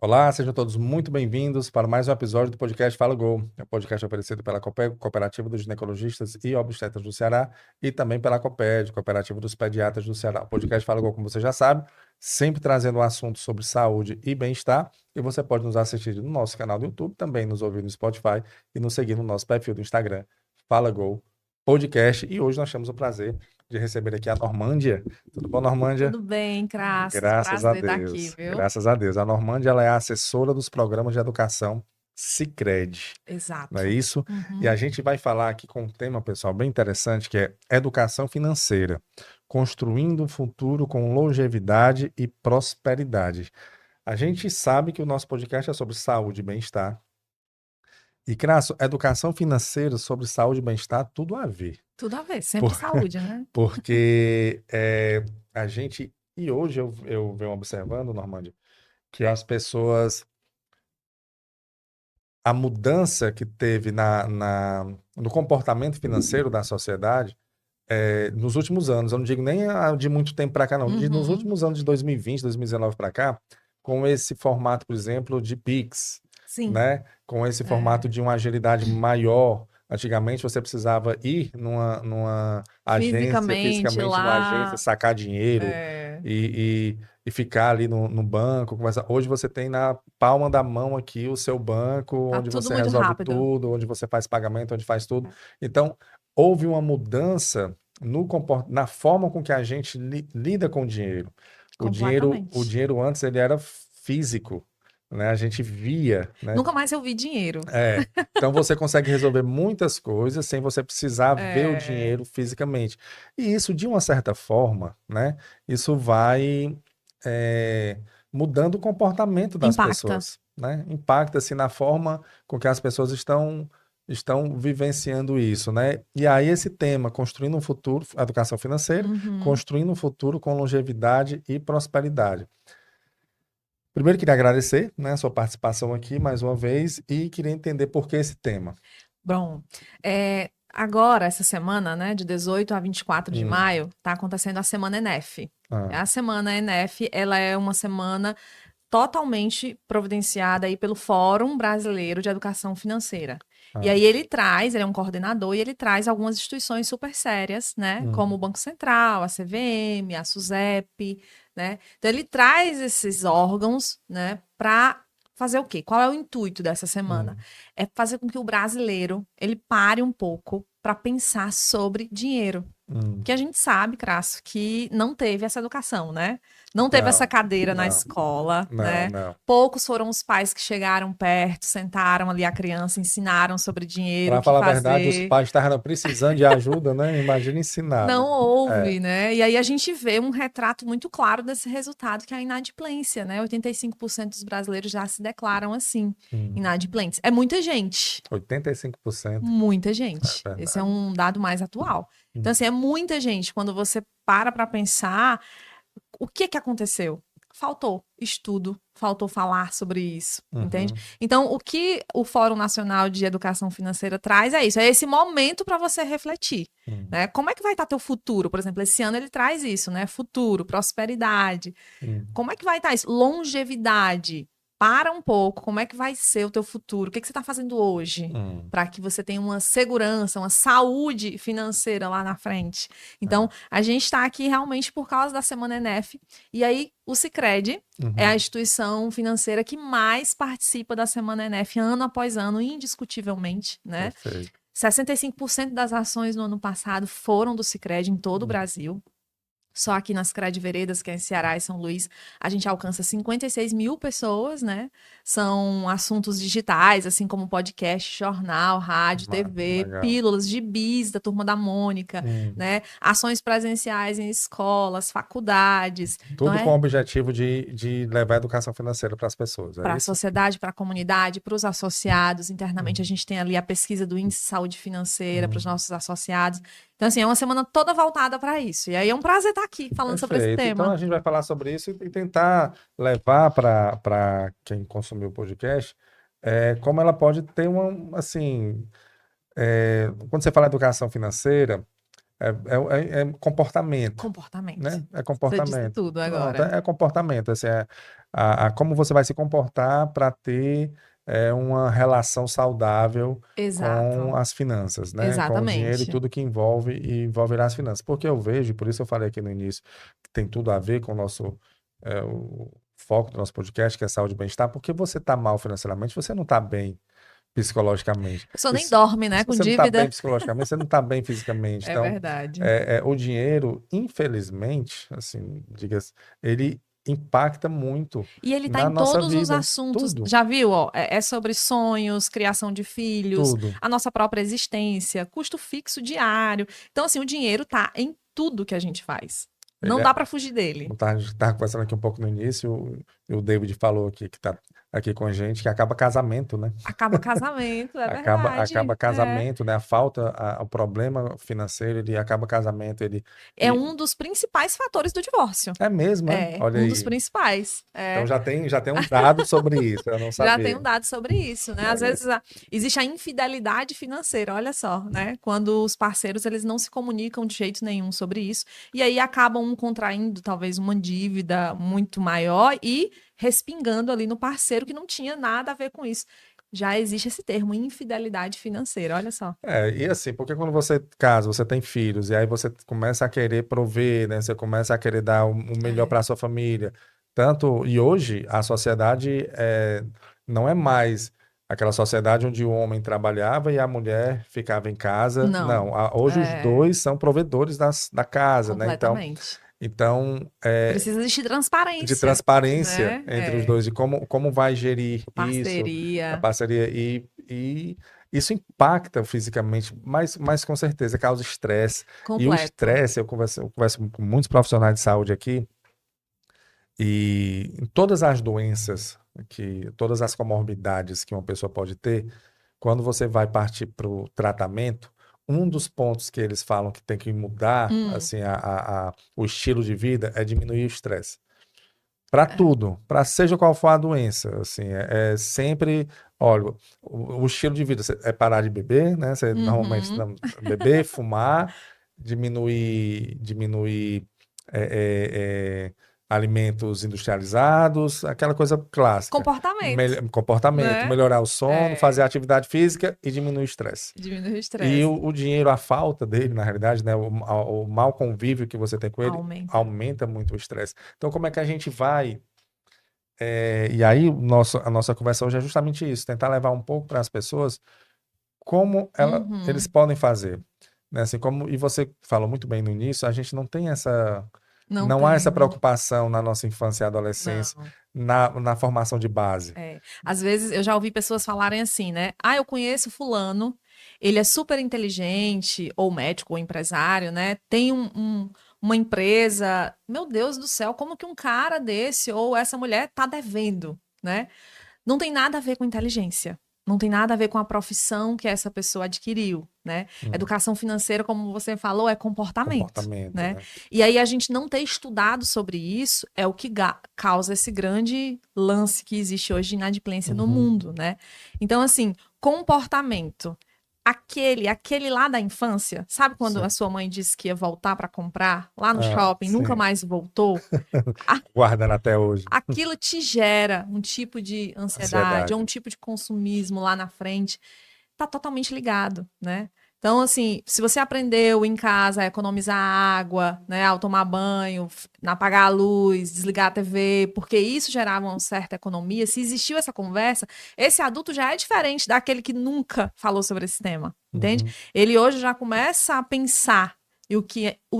Olá, sejam todos muito bem-vindos para mais um episódio do podcast Fala Gol. É um podcast oferecido pela Cooperativa dos Ginecologistas e Obstetras do Ceará e também pela COPED, Cooperativa dos Pediatras do Ceará. O podcast Fala Gol, como você já sabe, sempre trazendo um assunto sobre saúde e bem-estar. E você pode nos assistir no nosso canal do YouTube, também nos ouvir no Spotify e nos seguir no nosso perfil do Instagram, Fala Gol Podcast. E hoje nós temos o prazer de receber aqui a Normândia. Tudo bom, Normândia? Tudo bem, Crassus. Graças a Prazer estar aqui, Deus, viu? graças a Deus. A Normândia, ela é a assessora dos programas de educação Sicredi, não é Exato. isso? E a Uhum. gente vai falar aqui com um tema, pessoal, bem interessante, que é educação financeira, construindo um futuro com longevidade e prosperidade. A gente sabe que o nosso podcast é sobre saúde e bem-estar. E, Crasso, educação financeira sobre saúde e bem-estar, tudo a ver. Tudo a ver, sempre Por- saúde, né? Porque a gente. E hoje eu venho observando, Normândia, que as pessoas, a mudança que teve no comportamento financeiro da sociedade nos últimos anos, eu não digo nem de muito tempo para cá, não, nos Uhum. últimos anos de 2020, 2019 para cá, com esse formato, por exemplo, de Pix, Sim, né? Com esse é. formato de uma agilidade maior. Antigamente você precisava ir numa agência, Fisicamente fisicamente numa agência, lá, sacar dinheiro é, e ficar ali no banco. Hoje você tem na palma da mão aqui o seu banco, tá onde tudo você muito resolve rápido. tudo, onde você faz pagamento, onde faz tudo. Então, houve uma mudança na forma com que a gente lida com o dinheiro. O Completamente. dinheiro antes ele era físico, né? A gente via, né? Nunca mais eu vi dinheiro. É. Então você consegue resolver muitas coisas sem você precisar ver o É, dinheiro fisicamente. E isso, de uma certa forma, né? Isso vai é, mudando o comportamento das impacta. pessoas, né? Impacta-se na forma com que as pessoas estão vivenciando isso, né? E aí esse tema, construindo um futuro, educação financeira, Uhum. construindo um futuro com longevidade e prosperidade. Primeiro, queria agradecer, né, a sua participação aqui mais uma vez e queria entender por que esse tema. Bom, agora, essa semana, né, de 18 a 24 de Hum, maio, tá acontecendo a Semana ENEF. ah, A Semana ENEF, ela é uma semana totalmente providenciada aí pelo Fórum Brasileiro de Educação Financeira. E ah, aí ele é um coordenador e ele traz algumas instituições super sérias, né, como o hum, Banco Central, a CVM, a SUSEP, né? Então ele traz esses órgãos, né, para fazer o quê? Qual é o intuito dessa semana? hum, É fazer com que o brasileiro ele pare um pouco para pensar sobre dinheiro. hum. Porque a gente sabe, Crasso, que não teve essa educação, né? Não teve essa Não, cadeira na não, escola, não, né? não. Poucos foram os pais que chegaram perto, sentaram ali a criança, ensinaram sobre dinheiro, o Para que falar a verdade, os fazer. pais estavam precisando de ajuda, né? Imagina ensinar, Não né? É. houve, né? E aí a gente vê um retrato muito claro desse resultado, que é a inadimplência, né? 85% dos brasileiros já se declaram assim, Hum. inadimplentes. É muita gente. 85%, Muita é gente. Esse é verdade. um dado mais atual. Então, Hum, assim, é muita gente. Quando você para pensar, o que que aconteceu? Faltou estudo, faltou falar sobre isso, entende? uhum, Então, o que o Fórum Nacional de Educação Financeira traz é isso, é esse momento para você refletir, hum, né? Como é que vai estar teu futuro? Por exemplo, esse ano ele traz isso, né? Futuro, prosperidade. hum, Como é que vai estar isso? Longevidade. Para um pouco, como é que vai ser o teu futuro? O que que você está fazendo hoje? hum. Para que você tenha uma segurança, uma saúde financeira lá na frente. Então, É. a gente está aqui realmente por causa da Semana ENEF. E aí, o Sicredi é a Uhum, instituição financeira que mais participa da Semana ENEF ano após ano, indiscutivelmente, né? perfeito. 65% das ações no ano passado foram do Sicredi em todo o Hum, Brasil. Só aqui nas Cred Veredas, que é em Ceará e São Luís, a gente alcança 56 mil pessoas, né? São assuntos digitais, assim como podcast, jornal, rádio, TV, legal. pílulas, gibis da Turma da Mônica, Hum. né? Ações presenciais em escolas, faculdades. Então, Tudo com o é objetivo de levar a educação financeira para as pessoas, é para a isso? sociedade, para a comunidade, para os associados. Internamente, a Hum, gente tem ali a pesquisa do Índice de Saúde Financeira para os hum. nossos associados. Então, assim, é uma semana toda voltada para isso. E aí é um prazer estar aqui falando sobre esse Perfeito. Então tema. a gente vai falar sobre isso e tentar levar para quem consumiu o podcast como ela pode ter uma, assim, quando você fala educação financeira, É comportamento, Comportamento. né? É Você disse comportamento. tudo Pronto, agora. é comportamento. Assim, como você vai se comportar para ter uma relação saudável com Exato. as finanças, né? Com o dinheiro e Exatamente. tudo que envolverá as finanças. Porque eu vejo, por isso eu falei aqui no início, que tem tudo a ver com o foco do nosso podcast, que é saúde e bem-estar, porque você está mal financeiramente, você não está bem psicologicamente. A pessoa E nem se, dorme, né, se com você não está bem dívida. psicologicamente, você não está bem fisicamente. É Então, verdade. o dinheiro, infelizmente, assim, diga-se, ele impacta muito E ele tá na em nossa todos os vida. assuntos. Tudo, Já viu, ó? É sobre sonhos, criação de filhos, tudo. a nossa própria existência, custo fixo diário. Então, assim, o dinheiro tá em tudo que a gente faz. Ele Não é, dá para fugir dele. a gente estava conversando aqui um pouco no início, e o David falou aqui, que está aqui com a gente, que acaba casamento, né? Acaba casamento, é Acaba verdade. É. casamento, né? O problema financeiro, ele acaba casamento, É e- um dos principais fatores do divórcio. é mesmo, é? É, Olha um dos aí. principais. Então É. já tem um dado sobre isso, eu não Já tem um sabia. dado sobre isso, né? Às vezes existe a infidelidade financeira, olha só, né? Quando os parceiros eles não se comunicam de jeito nenhum sobre isso e aí acabam um contraindo talvez uma dívida muito maior e respingando ali no parceiro que não tinha nada a ver com isso. Já existe esse termo, infidelidade financeira, olha só. E assim, porque quando você casa, você tem filhos, e aí você começa a querer prover, né? Você começa a querer dar o melhor É. para a sua família. E hoje a sociedade não é mais aquela sociedade onde o homem trabalhava e a mulher ficava em casa. Não, Não, hoje os é, dois são provedores da casa, né? completamente. Então, Precisa existir de transparência, transparência né? entre os É, dois, de como vai gerir isso, a parceria, parceria, e isso impacta fisicamente, mas com certeza causa estresse. E o completo. estresse, eu converso com muitos profissionais de saúde aqui, e em todas as doenças, todas as comorbidades que uma pessoa pode ter, quando você vai partir para o tratamento, um dos pontos que eles falam que tem que mudar, Hum, assim, o estilo de vida é diminuir o estresse. Para é. tudo, para seja qual for a doença, assim, é sempre, olha, o estilo de vida é parar de beber, né? Você normalmente Uhum. não, beber, fumar, diminuir alimentos industrializados, aquela coisa clássica. Comportamento, Comportamento, né? melhorar o sono, fazer É, atividade física e diminuir o estresse. diminuir o E estresse. o dinheiro, a falta dele, na realidade, né, o mau convívio que você tem com ele, Aumenta. aumenta muito o estresse. Então, como é que a gente vai? E aí, a nossa conversa hoje é justamente isso: tentar levar um pouco para as pessoas como eles Uhum. podem fazer. Né? Assim, e você falou muito bem no início, a gente não tem Não não há essa tem. preocupação na nossa infância e adolescência, Não. na formação de base. É. Às vezes eu já ouvi pessoas falarem assim, né? Ah, eu conheço fulano, ele é super inteligente, ou médico, ou empresário, né? Tem uma empresa. Meu Deus do céu, como que um cara desse ou essa mulher tá devendo, né? Não tem nada a ver com inteligência. Não tem nada a ver com a profissão que essa pessoa adquiriu, né? Hum, Educação financeira, como você falou, é comportamento, comportamento, né? né? E aí a gente não ter estudado sobre isso é o que causa esse grande lance que existe hoje de inadimplência no Uhum. mundo, né? Então, assim, comportamento. Aquele lá da infância, sabe quando a Sim. sua mãe disse que ia voltar para comprar lá no Ah, shopping, nunca sim. mais voltou? Guardando até hoje. Aquilo te gera um tipo de ansiedade ou um Ansiedade. tipo de consumismo lá na frente, tá totalmente ligado, né? Então, assim, se você aprendeu em casa a economizar água, né, ao tomar banho, apagar a luz, desligar a TV, porque isso gerava uma certa economia, se existiu essa conversa, esse adulto já é diferente daquele que nunca falou sobre esse tema, entende? Uhum. Ele hoje já começa a pensar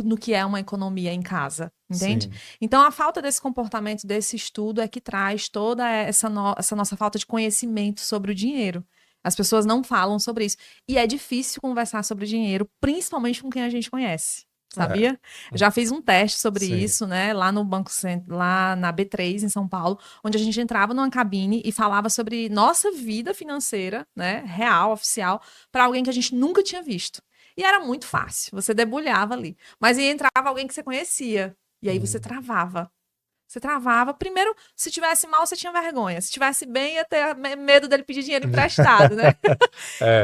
no que é uma economia em casa, entende? Sim. Então, a falta desse comportamento, desse estudo, é que traz toda essa nossa falta de conhecimento sobre o dinheiro. As pessoas não falam sobre isso. E é difícil conversar sobre dinheiro, principalmente com quem a gente conhece. É. Sabia? Eu já fiz um teste sobre Sim. isso, né? Lá no Banco Centro, lá na B3, em São Paulo, onde a gente entrava numa cabine e falava sobre nossa vida financeira, né? Real, oficial, para alguém que a gente nunca tinha visto. E era muito fácil, você debulhava ali. Mas aí entrava alguém que você conhecia, e aí você Hum. travava. Você travava. Primeiro, se tivesse mal, você tinha vergonha. Se tivesse bem, ia ter medo dele pedir dinheiro emprestado, né?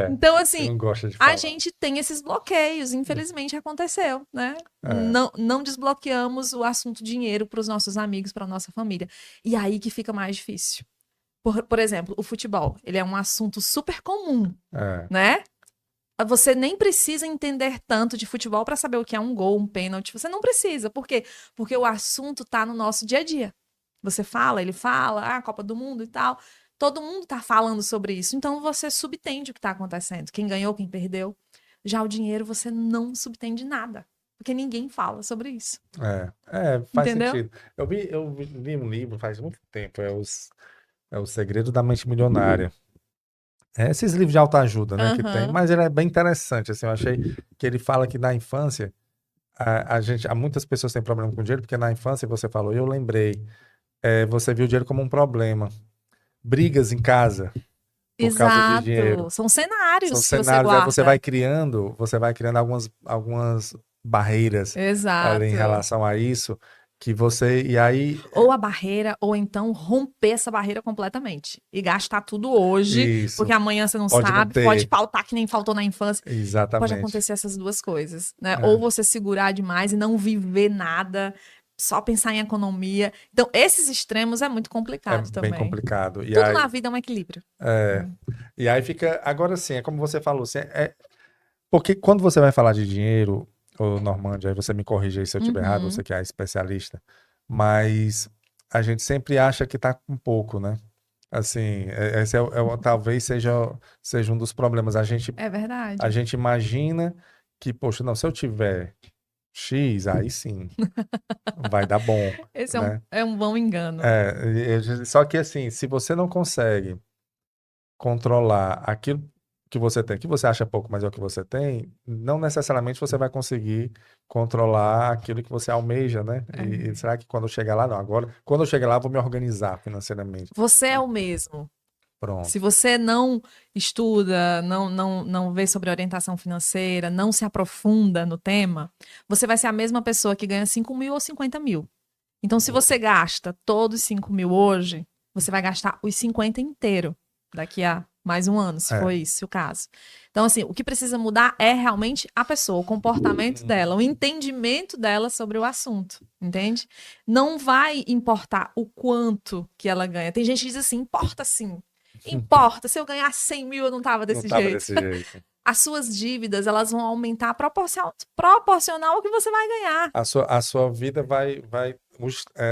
Então, Você assim, não gosta de a falar. gente tem esses bloqueios. Infelizmente, aconteceu, né? É, Não desbloqueamos o assunto dinheiro para os nossos amigos, para nossa família. E aí que fica mais difícil. Por exemplo, o futebol. Ele é um assunto super comum, é, né? Você nem precisa entender tanto de futebol para saber o que é um gol, um pênalti. Você não precisa. Por quê? Porque o assunto está no nosso dia a dia. Você fala, ele fala, Copa do Mundo e tal. Todo mundo está falando sobre isso. Então você subtende o que está acontecendo. Quem ganhou, quem perdeu. Já o dinheiro você não subtende nada. Porque ninguém fala sobre isso. faz Entendeu? sentido. Eu vi um livro faz muito tempo, é o Segredo da Mente Milionária. É esses livros de autoajuda, né, que tem, Aham. mas ele é bem interessante, assim, eu achei que ele fala que na infância, muitas pessoas têm problema com dinheiro, porque na infância você falou, eu lembrei, você viu o dinheiro como um problema. Brigas em casa por causa de Exato. dinheiro. São São cenários que você cenários, aí guarda. você vai criando algumas barreiras ali em Exato. relação a isso, que você, e aí, Ou a barreira, ou então romper essa barreira completamente. E gastar tudo hoje, isso, porque amanhã você não pode não sabe, pode ter, faltar que nem faltou na infância. Pode exatamente. acontecer essas duas coisas, né? Ou É, você segurar demais e não viver nada, só pensar em economia. Então, esses extremos é muito é complicado bem também. complicado. Tudo na vida é um equilíbrio. É, Né? e aí fica, agora sim, é como você falou, assim, porque quando você vai falar de dinheiro, ô Normândia, aí você me corrige aí se eu estiver errado, você Uhum. que é a especialista, mas a gente sempre acha que tá com pouco, né? Assim, esse talvez seja um dos problemas. É A verdade. gente imagina que, poxa, não, se eu tiver X, aí sim, vai dar bom, Esse né? é um bom engano. Só que assim, se você não consegue controlar aquilo que você tem, que você acha pouco, mas é o que você tem, não necessariamente você vai conseguir controlar aquilo que você almeja, né? E É. será que quando eu chegar lá, não, agora, quando eu chegar lá, eu vou me organizar financeiramente. Você é o mesmo. Se Pronto. você não estuda, não vê sobre orientação financeira, não se aprofunda no tema, você vai ser a mesma pessoa que ganha 5 mil ou 50 mil. Então, se você gasta todos os 5 mil hoje, você vai gastar os 50 inteiro daqui a mais um ano, se for É. isso o caso. Então, assim, o que precisa mudar é realmente a pessoa, o comportamento dela, o entendimento dela sobre o assunto, entende? Não vai importar o quanto que ela ganha. Tem gente que diz assim, importa sim. Importa, se eu ganhar 100 mil, eu não tava Não desse tava jeito. desse jeito. As suas dívidas, elas vão aumentar proporcional ao que você vai ganhar. A sua vida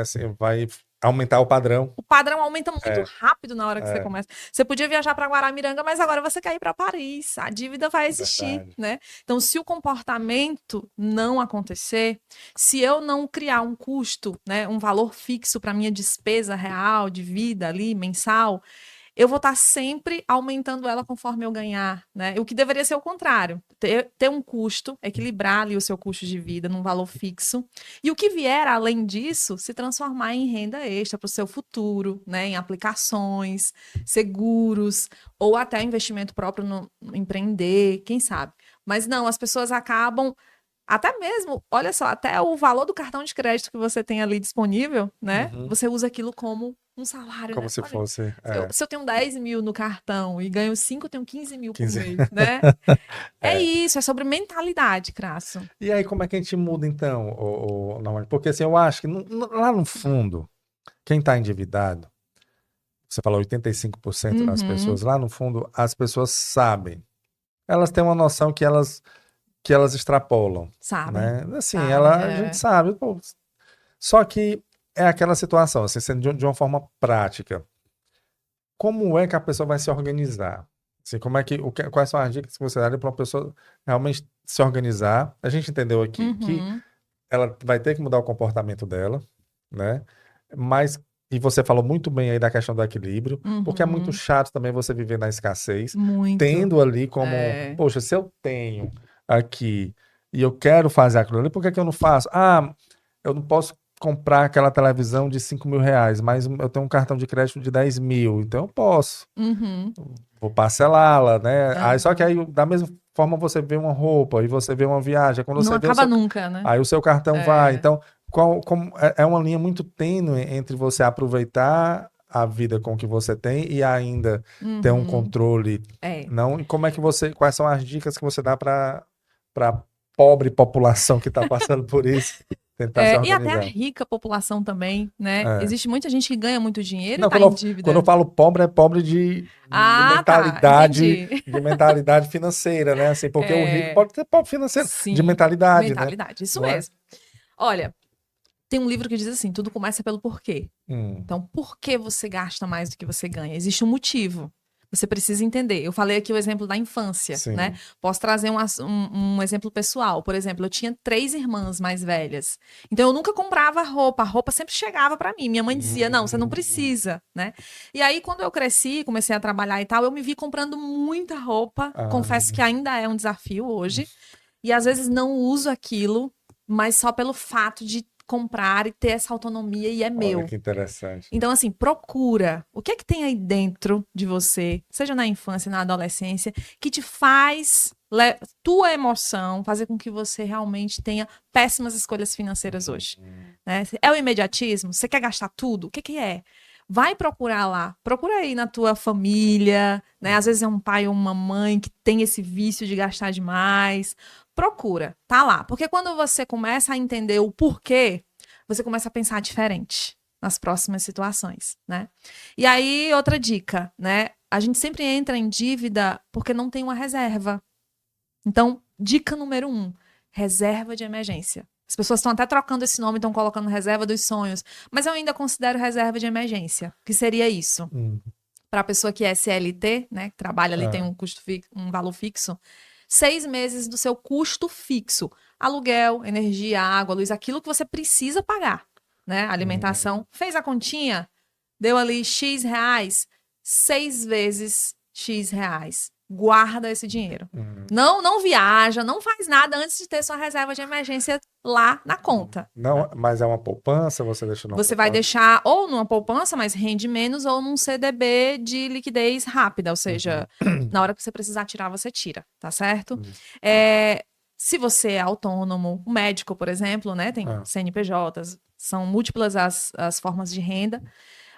assim, vai aumentar o padrão. O padrão aumenta muito É, rápido na hora que você é, começa. Você podia viajar para Guaramiranga, mas agora você quer ir para Paris. A dívida vai existir, verdade. né? Então, se o comportamento não acontecer, se eu não criar um custo, né, um valor fixo para minha despesa real de vida ali, mensal, eu vou estar sempre aumentando ela conforme eu ganhar, né? O que deveria ser o contrário, ter um custo, equilibrar ali o seu custo de vida num valor fixo, e o que vier além disso se transformar em renda extra para o seu futuro, né? Em aplicações, seguros, ou até investimento próprio no empreender, quem sabe. Mas não, as pessoas acabam até mesmo, olha só, até o valor do cartão de crédito que você tem ali disponível, né? Uhum. Você usa aquilo como um salário, Como né? se Olha, fosse. se eu tenho 10 mil no cartão e ganho 5, eu tenho 15 mil por 15. mês, né? É É. isso, é sobre mentalidade, Crasso. E aí, como é que a gente muda então, Normândia? Porque assim, eu acho que lá no fundo, quem está endividado, você falou 85% das Uhum, pessoas, lá no fundo, as pessoas sabem. Elas têm uma noção que elas extrapolam, sabem, né? Assim, sabem, a gente é. sabe, pô. Só que é aquela situação, assim, sendo de uma forma prática. Como é que a pessoa vai se organizar? Assim, quais são as dicas que você daria para uma pessoa realmente se organizar? A gente entendeu aqui que Uhum, ela vai ter que mudar o comportamento dela, né? Mas, e você falou muito bem aí da questão do equilíbrio, porque é muito uhum, chato também você viver na escassez, muito. tendo ali como, É. poxa, se eu tenho aqui e eu quero fazer aquilo ali, por que que eu não faço? Ah, eu não posso comprar aquela televisão de R$ 5.000, mas eu tenho um cartão de crédito de 10 mil, então eu posso. Uhum, Vou parcelá-la, né? Aí, só que aham. aí, da mesma forma, você vê uma roupa e você vê uma viagem. Quando Não você vê o acaba seu nunca, né? Aí o seu cartão vai. É. Então, É uma linha muito tênue entre você aproveitar a vida com que você tem e ainda ter um Uhum. controle, É. não? E como é que quais são as dicas que você dá para pobre população que está passando por isso, tentar se E até a organizar? rica população também, né? É. Existe muita gente que ganha muito dinheiro e Não, tá quando em quando eu dívida. falo pobre, é pobre Ah, tá. Entendi. de mentalidade financeira, né? Assim, porque o rico É, pode ser pobre financeiro, de sim, mentalidade, né? mentalidade. Isso Não é? mesmo. Olha, tem um livro que diz assim: tudo começa pelo porquê. Hum, Então, por que você gasta mais do que você ganha? Existe um motivo. Você precisa entender. Eu falei aqui o exemplo da infância, né? sim. Posso trazer um exemplo pessoal. Por exemplo, eu tinha 3 irmãs mais velhas. Então, eu nunca comprava roupa. A roupa sempre chegava para mim. Minha mãe dizia, não, você não Hum, precisa, né? E aí, quando eu cresci, comecei a trabalhar e tal, eu me vi comprando muita roupa. ah, Confesso que ainda é um desafio hoje. E às vezes não uso aquilo, mas só pelo fato de comprar e ter essa autonomia e é olha meu. que interessante. Então, assim, procura. O que é que tem aí dentro de você, seja na infância, na adolescência, que te faz tua emoção fazer com que você realmente tenha péssimas escolhas financeiras hoje, né? É o imediatismo? Você quer gastar tudo? O que que é? Vai procurar lá. Procura aí na tua família, né? Às vezes é um pai ou uma mãe que tem esse vício de gastar demais. Procura, tá lá. Porque quando você começa a entender o porquê, você começa a pensar diferente nas próximas situações, né? E aí, outra dica, né? A gente sempre entra em dívida porque não tem uma reserva. Então, dica número 1, reserva de emergência. As pessoas estão até trocando esse nome, estão colocando reserva dos sonhos, mas eu ainda considero reserva de emergência. Que seria isso? Hum, Para a pessoa que é CLT, né, que trabalha ali, tem ah, um valor fixo, 6 meses do seu custo fixo. Aluguel, energia, água, luz, aquilo que você precisa pagar, né? hum, Alimentação. Fez a continha? Deu ali X reais? 6 vezes X reais. Guarda esse dinheiro. hum. Não viaja, não faz nada antes de ter sua reserva de emergência lá na conta. Não, mas é uma poupança, você deixa numa Você vai poupança. deixar ou numa poupança, mas rende menos, ou num CDB de liquidez rápida, ou seja, Uhum. na hora que você precisar tirar, você tira, tá certo? Hum, Se você é autônomo, o médico, por exemplo, né, tem ah, CNPJs, são múltiplas as formas de renda,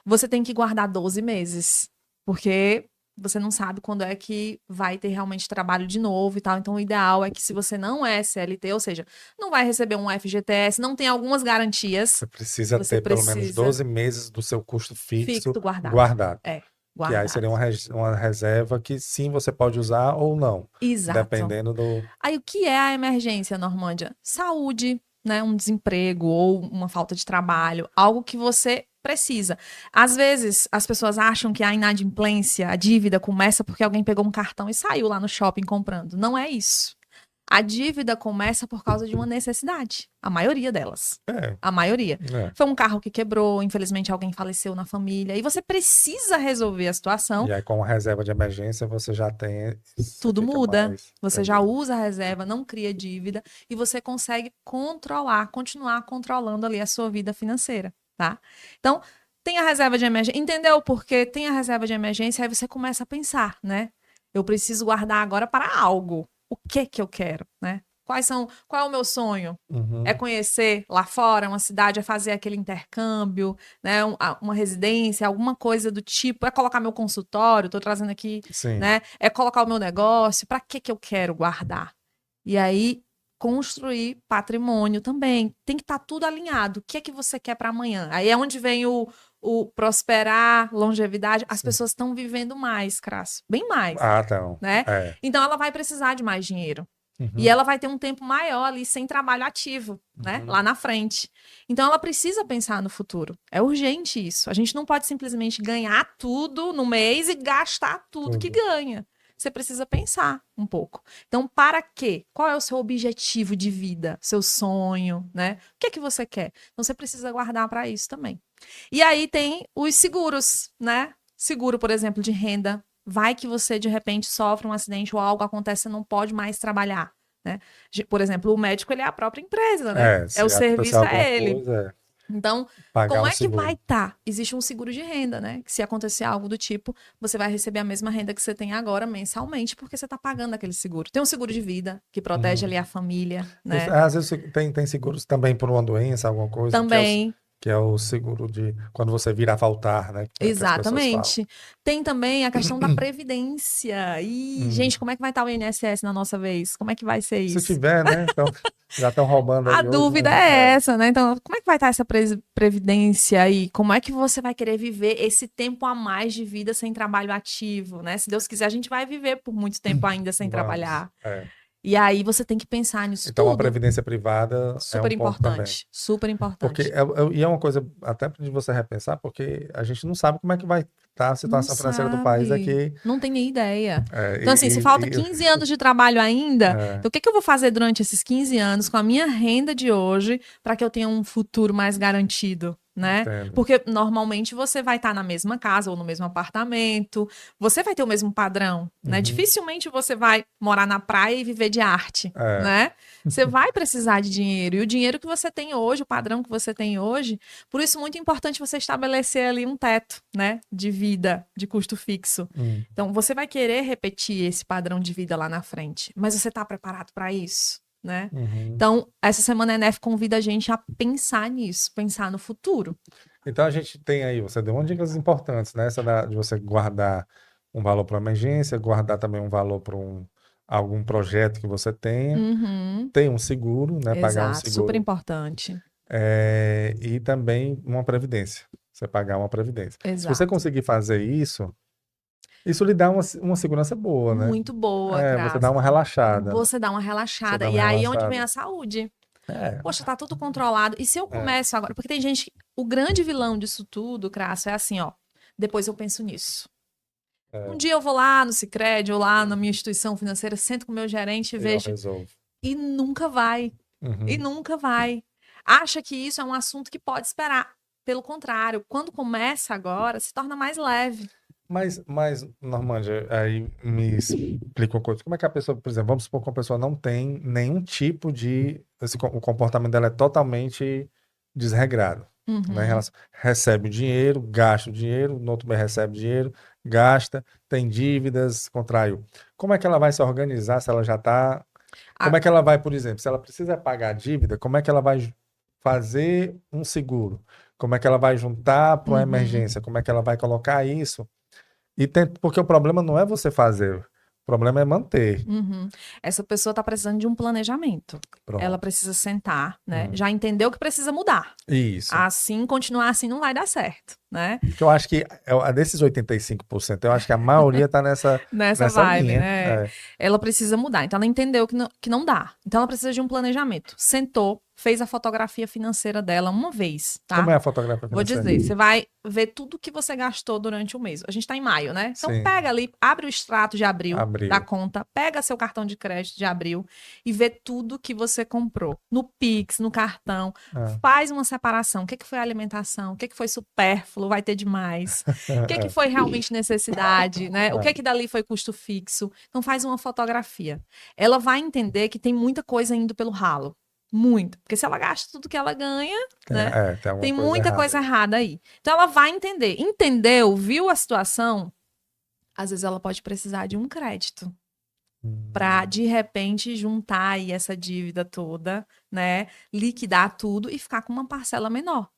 você tem que guardar 12 meses, porque você não sabe quando é que vai ter realmente trabalho de novo e tal. Então, o ideal é que se você não é CLT, ou seja, não vai receber um FGTS, não tem algumas garantias, você precisa você ter pelo menos precisa 12 meses do seu custo fixo fixo guardado. guardado. É, Que aí guardado. seria uma reserva que sim você pode usar ou não, Exato. dependendo do. Aí, o que é a emergência, Normândia? Saúde, né? Um desemprego ou uma falta de trabalho, algo que você precisa. Às vezes, as pessoas acham que a inadimplência, a dívida começa porque alguém pegou um cartão e saiu lá no shopping comprando. Não é isso. A dívida começa por causa de uma necessidade. A maioria delas. É, A maioria. é. Foi um carro que quebrou, infelizmente alguém faleceu na família, e você precisa resolver a situação. E aí, com a reserva de emergência, você já tem. Você Tudo fica muda. mais. Você já Entendi. usa a reserva, não cria dívida e você consegue controlar, continuar controlando ali a sua vida financeira, tá? Então, tem a reserva de emergência. Entendeu o porquê? Tem a reserva de emergência, aí você começa a pensar, né? Eu preciso guardar agora para algo. O que que eu quero, né? Qual é o meu sonho? É Uhum. conhecer lá fora uma cidade, é fazer aquele intercâmbio, né? Uma residência, alguma coisa do tipo, é colocar meu consultório, estou trazendo aqui, Sim. né? É colocar o meu negócio, para que que eu quero guardar? E aí construir patrimônio também. Tem que estar tudo alinhado. O que é que você quer para amanhã? Aí é onde vem o prosperar, longevidade. As Sim. pessoas estão vivendo mais, Crasso, bem mais, Ah, então. né? É. Então ela vai precisar de mais dinheiro. E Uhum. ela vai ter um tempo maior ali sem trabalho ativo, né? Uhum. Lá na frente. Então ela precisa pensar no futuro. É urgente isso. A gente não pode simplesmente ganhar tudo no mês e gastar tudo que Tudo. ganha. Você precisa pensar um pouco. Então, para quê? Qual é o seu objetivo de vida? Seu sonho, né? O que é que você quer? Então, você precisa guardar para isso também. E aí tem os seguros, né? Seguro, por exemplo, de renda. Vai que você, de repente, sofre um acidente ou algo acontece, você não pode mais trabalhar, né? Por exemplo, o médico, ele é a própria empresa, né? É, É o se acontecer serviço a alguma ele. coisa. Então, Pagar como o é que vai seguro. estar? Existe um seguro de renda, né? Que se acontecer algo do tipo, você vai receber a mesma renda que você tem agora mensalmente, porque você está pagando aquele seguro. Tem um seguro de vida, que protege ali a família, né? Às vezes tem seguros também por uma doença, alguma coisa, Também. que é o seguro de quando você vir a faltar, né? Que as pessoas falam. Exatamente. Tem também a questão da previdência. E, Hum. gente, como é que vai estar o INSS na nossa vez? Como é que vai ser Se isso? tiver, né? Então, já estão roubando A aí hoje, dúvida mas é essa, né? Então, como é que vai estar essa previdência aí? Como é que você vai querer viver esse tempo a mais de vida sem trabalho ativo, né? Se Deus quiser, a gente vai viver por muito tempo ainda sem vamos. trabalhar. E aí você tem que pensar nisso Então, a tudo. previdência privada é Super um ponto também. importante. Super Porque importante. e é uma coisa até de você repensar, porque a gente não sabe como é que vai estar a Não situação financeira do país sabe. daqui. Não tem nem ideia. É, Então, assim, se falta 15 anos de trabalho ainda, é, então o que que eu vou fazer durante esses 15 anos com a minha renda de hoje para que eu tenha um futuro mais garantido, né? entendo. Porque normalmente você vai estar na mesma casa ou no mesmo apartamento, você vai ter o mesmo padrão, né? Uhum. Dificilmente você vai morar na praia e viver de arte, É, né? Você vai precisar de dinheiro. E o dinheiro que você tem hoje, o padrão que você tem hoje, por isso, muito importante você estabelecer ali um teto, né, de vida, de custo fixo. hum, Então, você vai querer repetir esse padrão de vida lá na frente, mas você está preparado para isso, né? uhum. Então, essa semana a ENEF convida a gente a pensar nisso, pensar no futuro. Então a gente tem aí, você deu umas dicas importantes, né? Essa de você guardar um valor para emergência, guardar também um valor para algum projeto que você tenha, Uhum, ter um seguro, né? Pagar um exato, super seguro, importante. e também uma previdência. Você pagar uma previdência. Se você Exato. conseguir fazer isso lhe dá uma segurança boa, né? Muito boa, Você dá Crasso. uma relaxada. Você dá uma Você relaxada. dá E uma aí é onde vem relaxada. a saúde. É, Poxa, tá tudo controlado. E se eu é. começo agora? Porque tem gente. O grande vilão disso tudo, Crasso, é assim, ó. Depois eu penso nisso. Um É. dia eu vou lá no Sicredi ou lá na minha instituição financeira, sento com o meu gerente e E eu vejo. resolvo. E nunca vai. E Uhum. nunca vai. Acha que isso é um assunto que pode esperar. Pelo contrário, quando começa agora, se torna mais leve. Mas, Normândia, aí me explica uma coisa. Como é que a pessoa, por exemplo, vamos supor que uma pessoa não tem nenhum tipo de. O comportamento dela é totalmente desregrado. Né, em Uhum. relação, recebe o dinheiro, gasta o dinheiro, no outro mês recebe dinheiro, gasta, tem dívidas, contraiu. Como é que ela vai se organizar se ela já está. Como A- é que ela vai, por exemplo, se ela precisa pagar a dívida, como é que ela vai fazer um seguro? Como é que ela vai juntar para uma Uhum. emergência? Como é que ela vai colocar isso? Porque o problema não é você fazer, o problema é manter. Uhum. Essa pessoa está precisando de um planejamento. Ela Pronto. precisa sentar, né? Hum. Já entendeu que precisa mudar. Isso. Assim, continuar assim não vai dar certo, né? Que eu acho que desses 85%, eu acho que a maioria está Nessa nessa vibe, linha. né? É. Ela precisa mudar. Então, ela entendeu que não dá. Então, ela precisa de um planejamento. Sentou, fez a fotografia financeira dela uma vez, Como tá? é a fotografia Vou financeira? dizer, você vai ver tudo que você gastou durante o mês. A gente está em maio, né? Então, Sim, pega ali, abre o extrato de abril da abril. conta, pega seu cartão de crédito de abril e vê tudo que você comprou. No Pix, no cartão. Ah, Faz uma separação. O que que foi alimentação? O que que foi supérfluo? Vai ter demais. O que que é, foi realmente necessidade, né? O é. que que dali foi custo fixo? Então faz uma fotografia. Ela vai entender que tem muita coisa indo pelo ralo. Muito. Porque se ela gasta tudo que ela ganha, né? Tem alguma Tem coisa muita errada coisa aí. errada aí. Então ela vai entender. Entendeu? Viu a situação? Às vezes ela pode precisar de um crédito para Hum. de repente juntar aí essa dívida toda, né? Liquidar tudo e ficar com uma parcela menor.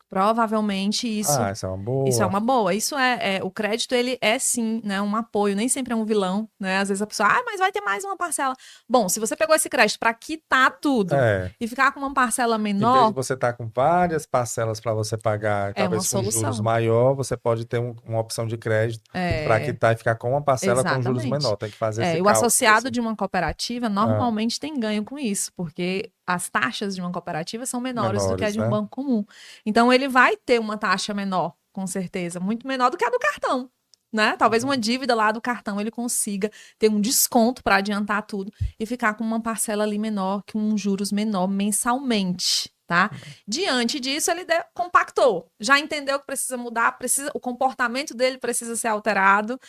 Provavelmente Ah, essa é uma isso é boa. uma boa. Isso o crédito, ele é sim, né, um apoio, nem sempre é um vilão, né? Às vezes a pessoa, mas vai ter mais uma parcela. Bom, se você pegou esse crédito para quitar tudo É. e ficar com uma parcela Em vez de menor, você estar com várias parcelas para você pagar, é uma talvez com juros solução. maior, você pode ter uma opção de crédito para É, quitar e ficar com uma parcela com juros exatamente. menor. Tem que fazer esse E o cálculo associado assim. de uma cooperativa Ah, normalmente tem ganho com isso, porque as taxas de uma cooperativa são menores do que a menores, de um né? banco comum. Então, ele vai ter uma taxa menor, com certeza, muito menor do que a do cartão. Né? Talvez uma Uhum. dívida lá do cartão ele consiga ter um desconto para adiantar tudo e ficar com uma parcela ali menor, que um juros menor mensalmente, tá? Diante disso, ele compactou, já entendeu que precisa mudar, o comportamento dele precisa ser alterado,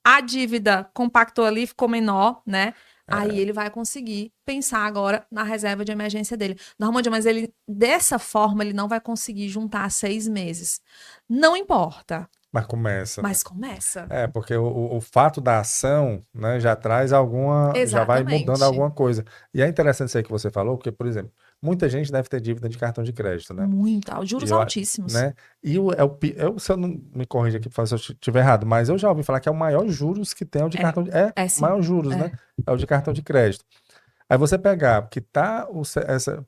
a dívida compactou ali, ficou menor, né? Aí ele vai conseguir pensar agora na reserva de emergência dele. Normalmente, mas ele, dessa forma, ele não vai conseguir juntar 6 meses. Não importa, Mas começa, né? mas começa. Porque o fato da ação, né, já traz já vai mudando Exatamente. alguma coisa. E é interessante isso aí que você falou, porque, por exemplo, muita gente deve ter dívida de cartão de crédito, né? Muito, E juros eu, altíssimos. né? E se eu não me corrija aqui, se eu estiver errado, mas eu já ouvi falar que é o maior juros que tem é o de cartão de, É sim. maior juros, né? É. É o de cartão de crédito. Aí você pegar, que tá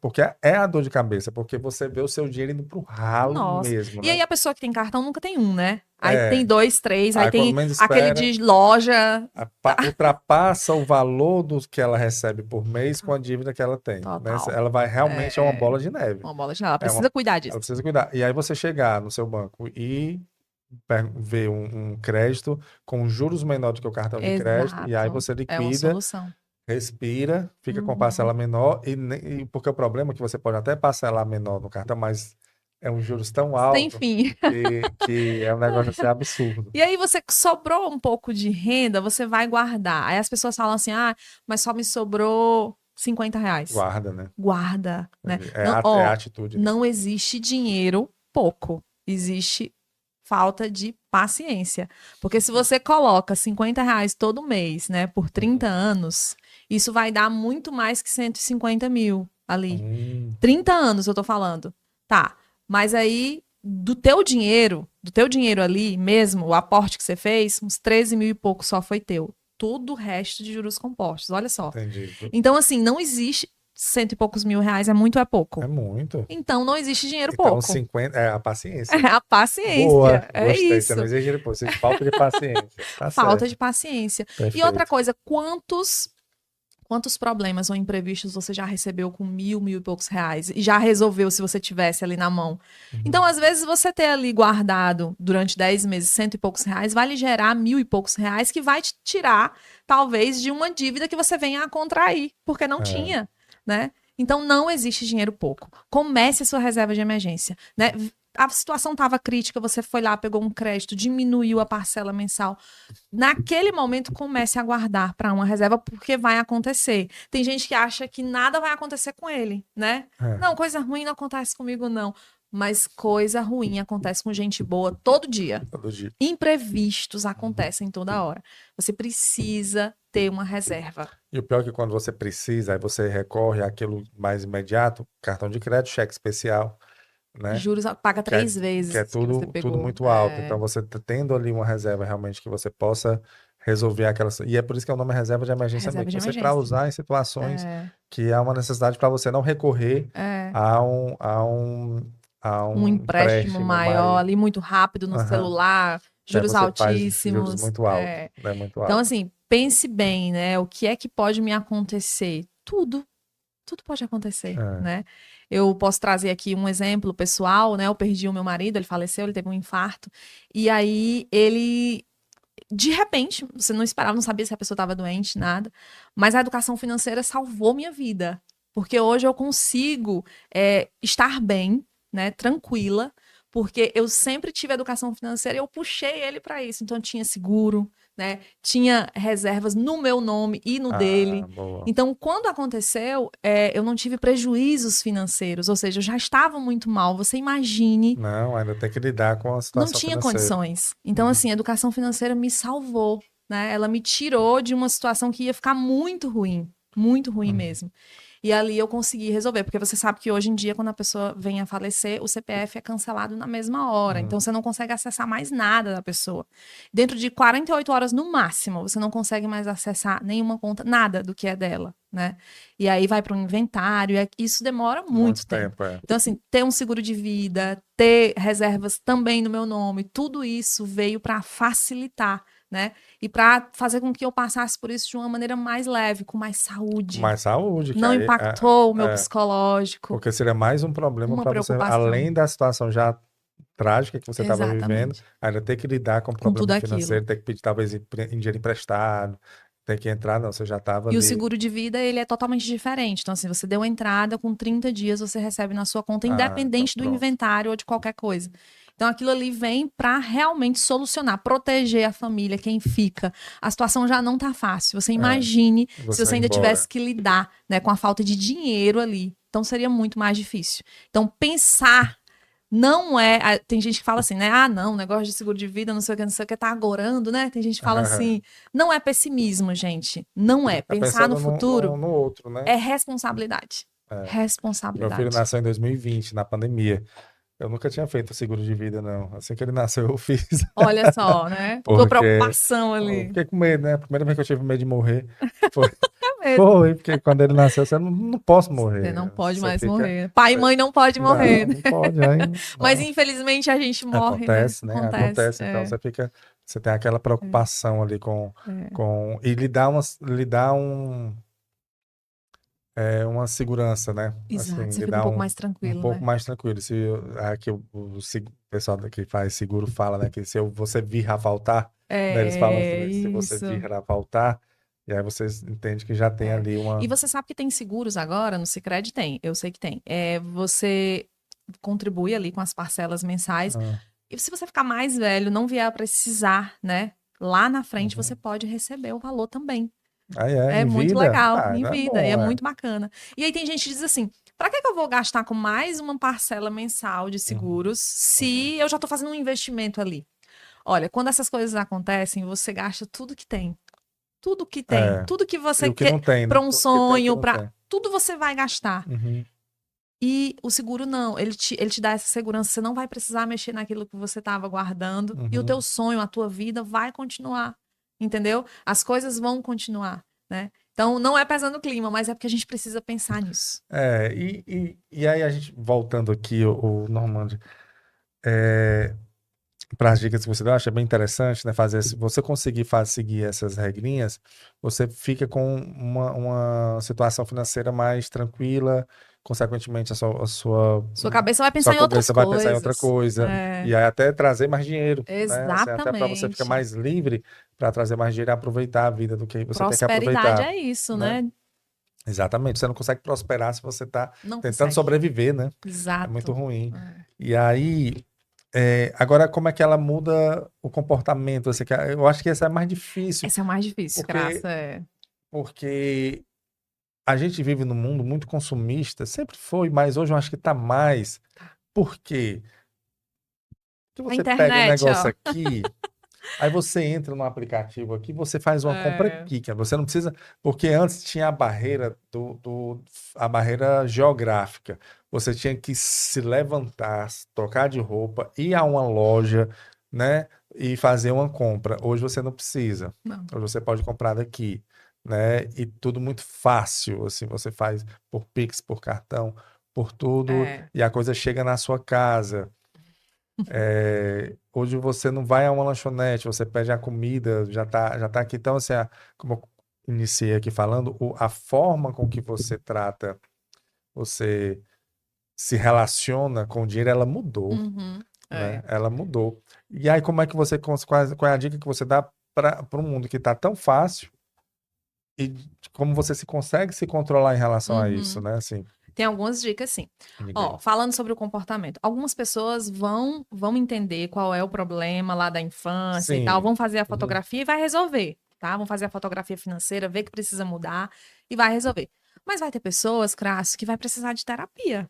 porque é a dor de cabeça, porque você vê o seu dinheiro indo pro ralo Nossa. mesmo, E aí né? a pessoa que tem cartão nunca tem um, né? Aí tem É. 2, 3, aí Aí quando tem menos aquele espera, de loja. ultrapassa o valor do que ela recebe por mês com a dívida que ela tem, né? Total. Ela vai realmente é uma É bola de neve. uma bola de neve. Ela É precisa cuidar ela disso. precisa cuidar. E aí você chegar no seu banco e ver um crédito com juros menor do que o cartão de crédito, e aí Exato. você É uma liquida, solução. respira, fica com Uhum. parcela menor, porque o problema é que você pode até parcelar menor no cartão, mas é um juros tão Sem alto fim. que é um negócio assim absurdo. E aí você sobrou um pouco de renda, você vai guardar. Aí as pessoas falam assim, mas só me sobrou R$ 50. Guarda, né? Guarda, né? É Não, a ó, atitude, né? não existe dinheiro pouco. Existe falta de paciência. Porque se você coloca R$ 50 todo mês, né, por 30 anos, isso vai dar muito mais que 150 mil ali. Hum, 30 anos eu tô falando. Tá, mas aí do teu dinheiro ali mesmo, o aporte que você fez, uns 13 mil e pouco só foi teu. Todo o resto de juros compostos, olha só. entendi. Então, assim, não existe cento e poucos mil reais, é muito ou é pouco. É muito. Então, não existe dinheiro Então, pouco. 50 é a É paciência. a paciência, Boa, é gostei. Você não isso. exige dinheiro, pô, você exige falta de paciência. Tá Falta de certo. paciência. E outra Perfeito. coisa, quantos problemas ou imprevistos você já recebeu com mil e poucos reais e já resolveu se você tivesse ali na mão? Então, às vezes, você ter ali guardado durante 10 meses cento e poucos reais vai lhe gerar mil e poucos reais que vai te tirar, talvez, de uma dívida que você venha a contrair, porque não É, tinha, né? Então, não existe dinheiro pouco. Comece a sua reserva de emergência, né? A situação estava crítica, você foi lá, pegou um crédito, diminuiu a parcela mensal. Naquele momento, comece a guardar para uma reserva, porque vai acontecer. Tem gente que acha que nada vai acontecer com ele, né? é, Não, coisa ruim não acontece comigo, não. Mas coisa ruim acontece com gente boa todo dia. todo dia. Imprevistos acontecem toda hora. Você precisa ter uma reserva. E o pior é que quando você precisa, aí você recorre àquilo mais imediato, cartão de crédito, cheque especial, né? Juros paga Que é, 3 vezes que você tudo pegou. muito alto. Então, você tendo ali uma reserva realmente que você possa resolver aquelas. E é por isso que o nome é reserva de emergência mesmo. Reserva de Você para emergência. usar em situações É, que há uma necessidade para você não recorrer é. a um Um empréstimo empréstimo maior mais. ali, muito rápido no Aham. celular, Que aí juros você faz juros altíssimos. muito altos, É. né? Muito Então, alto. assim, pense bem, né? O que é que pode me acontecer? Tudo pode acontecer, É. né? Eu posso trazer aqui um exemplo pessoal, né? Eu perdi o meu marido, ele faleceu, ele teve um infarto. E aí, de repente, você não esperava, não sabia se a pessoa estava doente, nada. Mas a educação financeira salvou minha vida. Porque hoje eu consigo estar bem, né? Tranquila. Porque eu sempre tive educação financeira e eu puxei ele para isso. Então, tinha seguro, né? Tinha reservas no meu nome e no Ah, dele. boa. Então, quando aconteceu, eu não tive prejuízos financeiros, ou seja, eu já estava muito mal. Você imagine, Não, ainda tem que lidar com a não situação tinha financeira. condições. Então, Uhum. assim, a educação financeira me salvou, né? Ela me tirou de uma situação que ia ficar muito ruim Uhum. mesmo. E ali eu consegui resolver, porque você sabe que hoje em dia, quando a pessoa vem a falecer, o CPF é cancelado na mesma hora. Então, Uhum. você não consegue acessar mais nada da pessoa. Dentro de 48 horas no máximo, você não consegue mais acessar nenhuma conta, nada do que é dela, né? E aí vai para um inventário, e isso demora muito Muito tempo. tempo, é. Então, assim, ter um seguro de vida, ter reservas também no meu nome, tudo isso veio para facilitar, né? E para fazer com que eu passasse por isso de uma maneira mais leve, com mais Com saúde. mais saúde, que Não aí impactou o meu é, psicológico, porque seria mais um problema uma para você, preocupação. além da situação já trágica que você estava vivendo, Exatamente. ainda ter que lidar com Com tudo problema aquilo. financeiro, ter que pedir talvez dinheiro emprestado, ter que entrar, não, você já estava E o ali. seguro de vida, ele é totalmente diferente. Então, assim, você deu a entrada, com 30 dias você recebe na sua conta, Ah, então independente do pronto. inventário ou de qualquer coisa. Então, aquilo ali vem para realmente solucionar, proteger a família, quem fica. A situação já não tá fácil. Você imagine se Você você vai ainda embora. tivesse que lidar, né, com a falta de dinheiro ali. Então, seria muito mais difícil. Então, pensar não é. Tem gente que fala assim, né? Ah, não, negócio de seguro de vida, não sei o que, não sei o que, tá agorando, né? Tem gente que fala assim. Não é pessimismo, gente. Não é. Tá Pensar no pensando futuro no outro, né? é responsabilidade. É. Meu filho Responsabilidade. nasceu em 2020, na pandemia. Eu nunca tinha feito seguro de vida, não. Assim que ele nasceu, eu fiz. Olha só, né? Tua Porque preocupação eu ali. fiquei com medo, né? A primeira vez que eu tive medo de morrer foi, É mesmo. foi porque quando ele nasceu, você não posso Você não morrer. pode Você mais fica. morrer. Pai e você- mãe não pode morrer, Não, né? não pode. Aí, Mas não. infelizmente a gente morre, né? Acontece, né? Acontece. Acontece. Então você fica. Você tem aquela preocupação ali É. e lhe dá uma segurança, né? Assim, Exato, você lhe fica um dá pouco mais um tranquilo, pouco né? mais tranquilo. Se aqui o pessoal que faz seguro fala, né, que se você vir a faltar, né, eles falam É assim, se você isso. vir a faltar, e aí você entende que já tem É. ali E uma. você sabe que tem seguros agora, no Sicredi tem, eu sei que tem. Você contribui ali com as parcelas mensais. Ah, E se você ficar mais velho, não vier a precisar, né? Lá na frente você uhum. pode receber o valor também. Aí é, É em muito vida? legal, Ah, em não é vida, e é bom, é. muito bacana. E aí tem gente que diz assim: pra que eu vou gastar com mais uma parcela mensal de Uhum, seguros uhum. se eu já tô fazendo um investimento ali? Olha, quando essas coisas acontecem, você gasta tudo que tem. Tudo que tem, É. tudo que E você o que quer não tem, né? para um Tudo que tem, o que sonho, não para tem. tudo você vai gastar. Uhum, E o seguro não, ele te dá essa segurança, você não vai precisar mexer naquilo que você estava guardando e o teu uhum. sonho, a tua vida vai continuar, entendeu? As coisas vão continuar, né? Então não é pesando o clima, mas é porque a gente precisa pensar nisso. E aí a gente, voltando aqui, o Normando, para as dicas que você deu, eu achei bem interessante, né? Fazer, se você conseguir seguir essas regrinhas, você fica com uma situação financeira mais tranquila, consequentemente Sua cabeça vai pensar sua em outras cabeça vai pensar em outra coisas. coisa, É, e aí até trazer mais dinheiro, né? Assim, até para você ficar exatamente. mais livre para trazer mais dinheiro e aproveitar a vida do que você tem que Prosperidade aproveitar, é isso, né? né? Exatamente, você não consegue prosperar se você está Não tentando consegue. sobreviver, né? É muito Exato. ruim. É. E aí, agora como é que ela muda o comportamento? Assim, eu acho que essa é mais difícil, Esse é o mais difícil, porque, Graça. É. porque a gente vive num mundo muito consumista, sempre foi, mas hoje eu acho que está mais. Por quê? Porque A você pega um internet, negócio ó. aqui. Aí você entra no aplicativo aqui, você faz uma compra É. aqui, que você não precisa, porque antes tinha a barreira a barreira geográfica. Você tinha que se levantar, trocar de roupa, ir a uma loja, né, e fazer uma compra. Hoje você não precisa. Não. Hoje você pode comprar daqui, né? E tudo muito fácil, assim, você faz por Pix, por cartão, por tudo, É. e a coisa chega na sua casa. Hoje você não vai a uma lanchonete, você pede a comida, já tá aqui. Então, assim, como eu iniciei aqui falando, a forma com que você trata, você se relaciona com o dinheiro, ela mudou, Uhum. né? É. Ela mudou. E aí, como é que você, qual é a dica que você dá para um mundo que está tão fácil e como você se consegue se controlar em relação a isso, Uhum. né? Assim, Tem algumas dicas, sim. diga Ó, aí. falando sobre o comportamento, algumas pessoas vão entender qual é o problema lá da infância e tal, Sim. vão fazer a Uhum. fotografia e vai resolver, tá? Vão fazer a fotografia financeira, ver que precisa mudar e vai resolver. Mas vai ter pessoas, Crasso, que vai precisar de terapia.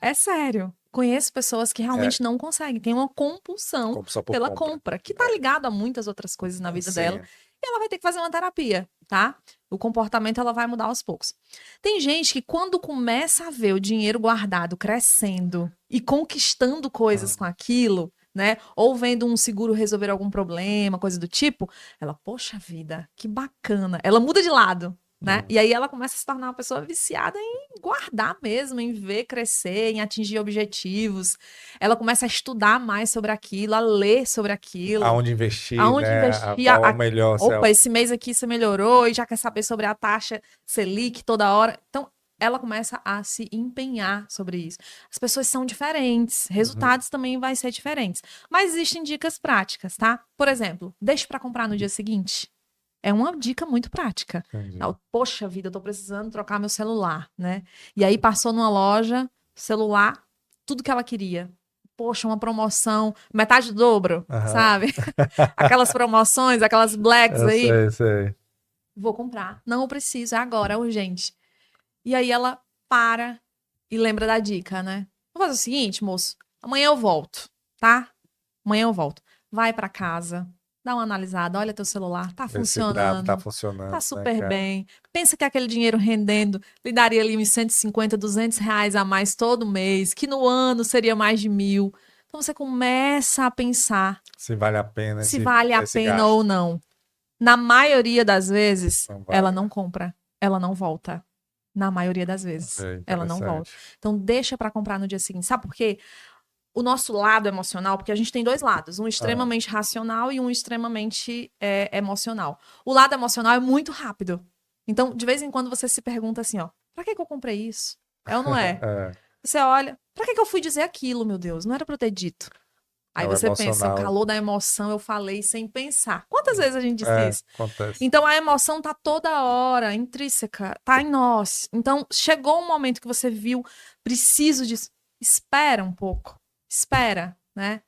É sério. Conheço pessoas que É, realmente não conseguem, tem uma compulsão só por pela compra. compra, que tá ligado a muitas outras coisas na vida dela, Sim. e ela vai ter que fazer uma terapia, tá? O comportamento ela vai mudar aos poucos. Tem gente que quando começa a ver o dinheiro guardado crescendo e conquistando coisas Ah, com aquilo, né? Ou vendo um seguro resolver algum problema, coisa do tipo, ela, poxa vida, que bacana. Ela muda de lado, né? hum. E aí ela começa a se tornar uma pessoa viciada em guardar mesmo, em ver crescer, em atingir objetivos. Ela começa a estudar mais sobre aquilo, a ler sobre aquilo, Aonde investir, aonde né? investir. Qual é o melhor Opa, céu. esse mês aqui você melhorou e já quer saber sobre a taxa Selic toda hora. Então, ela começa a se empenhar sobre isso. As pessoas são diferentes, Uhum, resultados também vai ser diferentes. Mas existem dicas práticas, tá? Por exemplo, deixe para comprar no dia seguinte. É uma dica muito prática. entendi. Não, poxa vida, eu tô precisando trocar meu celular, né? E aí passou numa loja, celular, tudo que ela queria. poxa, uma promoção, metade do dobro, Aham. sabe? Aquelas promoções, aquelas blacks Eu aí. sei. Vou comprar. Não, eu preciso, é agora, é urgente. E aí ela para e lembra da dica, né? Vou fazer o seguinte, moço. Amanhã eu volto, tá? Amanhã eu volto. Vai pra casa, dá uma analisada, olha teu celular, tá Vê se dá, tá funcionando, funcionando, tá né, super cara? bem. Pensa que aquele dinheiro rendendo lhe daria ali uns 150, R$ 200 a mais todo mês, que no ano seria mais de 1.000. Então você começa a pensar Se vale a pena se vale a esse pena ou gasto. não. Na maioria das vezes, Não ela vale, não né? compra, ela não volta. Na maioria das vezes, É ela não volta. interessante. Então deixa pra comprar no dia seguinte. Sabe por quê? O nosso lado emocional, porque a gente tem dois lados, um Ah, extremamente racional e um extremamente emocional. O lado emocional é muito rápido. Então, de vez em quando você se pergunta assim, ó, pra que eu comprei isso? É ou não é? é, Você olha, pra que eu fui dizer aquilo, meu Deus? Não era pra eu ter dito. é Aí o você pensa, o emocional. calor da emoção, eu falei sem pensar. Quantas vezes a gente disse É, isso? acontece. Então a emoção tá toda hora, intrínseca, tá em nós. Então chegou um momento que você viu, preciso disso. Espera um pouco. Espera, né?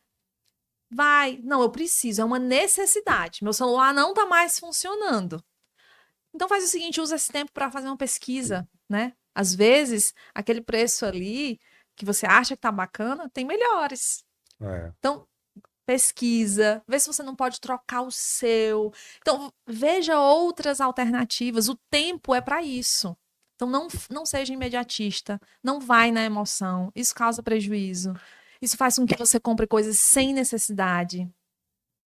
Vai. Não, eu preciso, é uma necessidade. Meu celular não tá mais funcionando. Então faz o seguinte, usa esse tempo para fazer uma pesquisa, né? Às vezes, aquele preço ali que você acha que tá bacana, tem melhores. É. Então, pesquisa, vê se você não pode trocar o seu. Então, veja outras alternativas. O tempo é para isso. Então, não seja imediatista. Não vai na emoção. Isso causa prejuízo. Isso faz com que você compre coisas sem necessidade.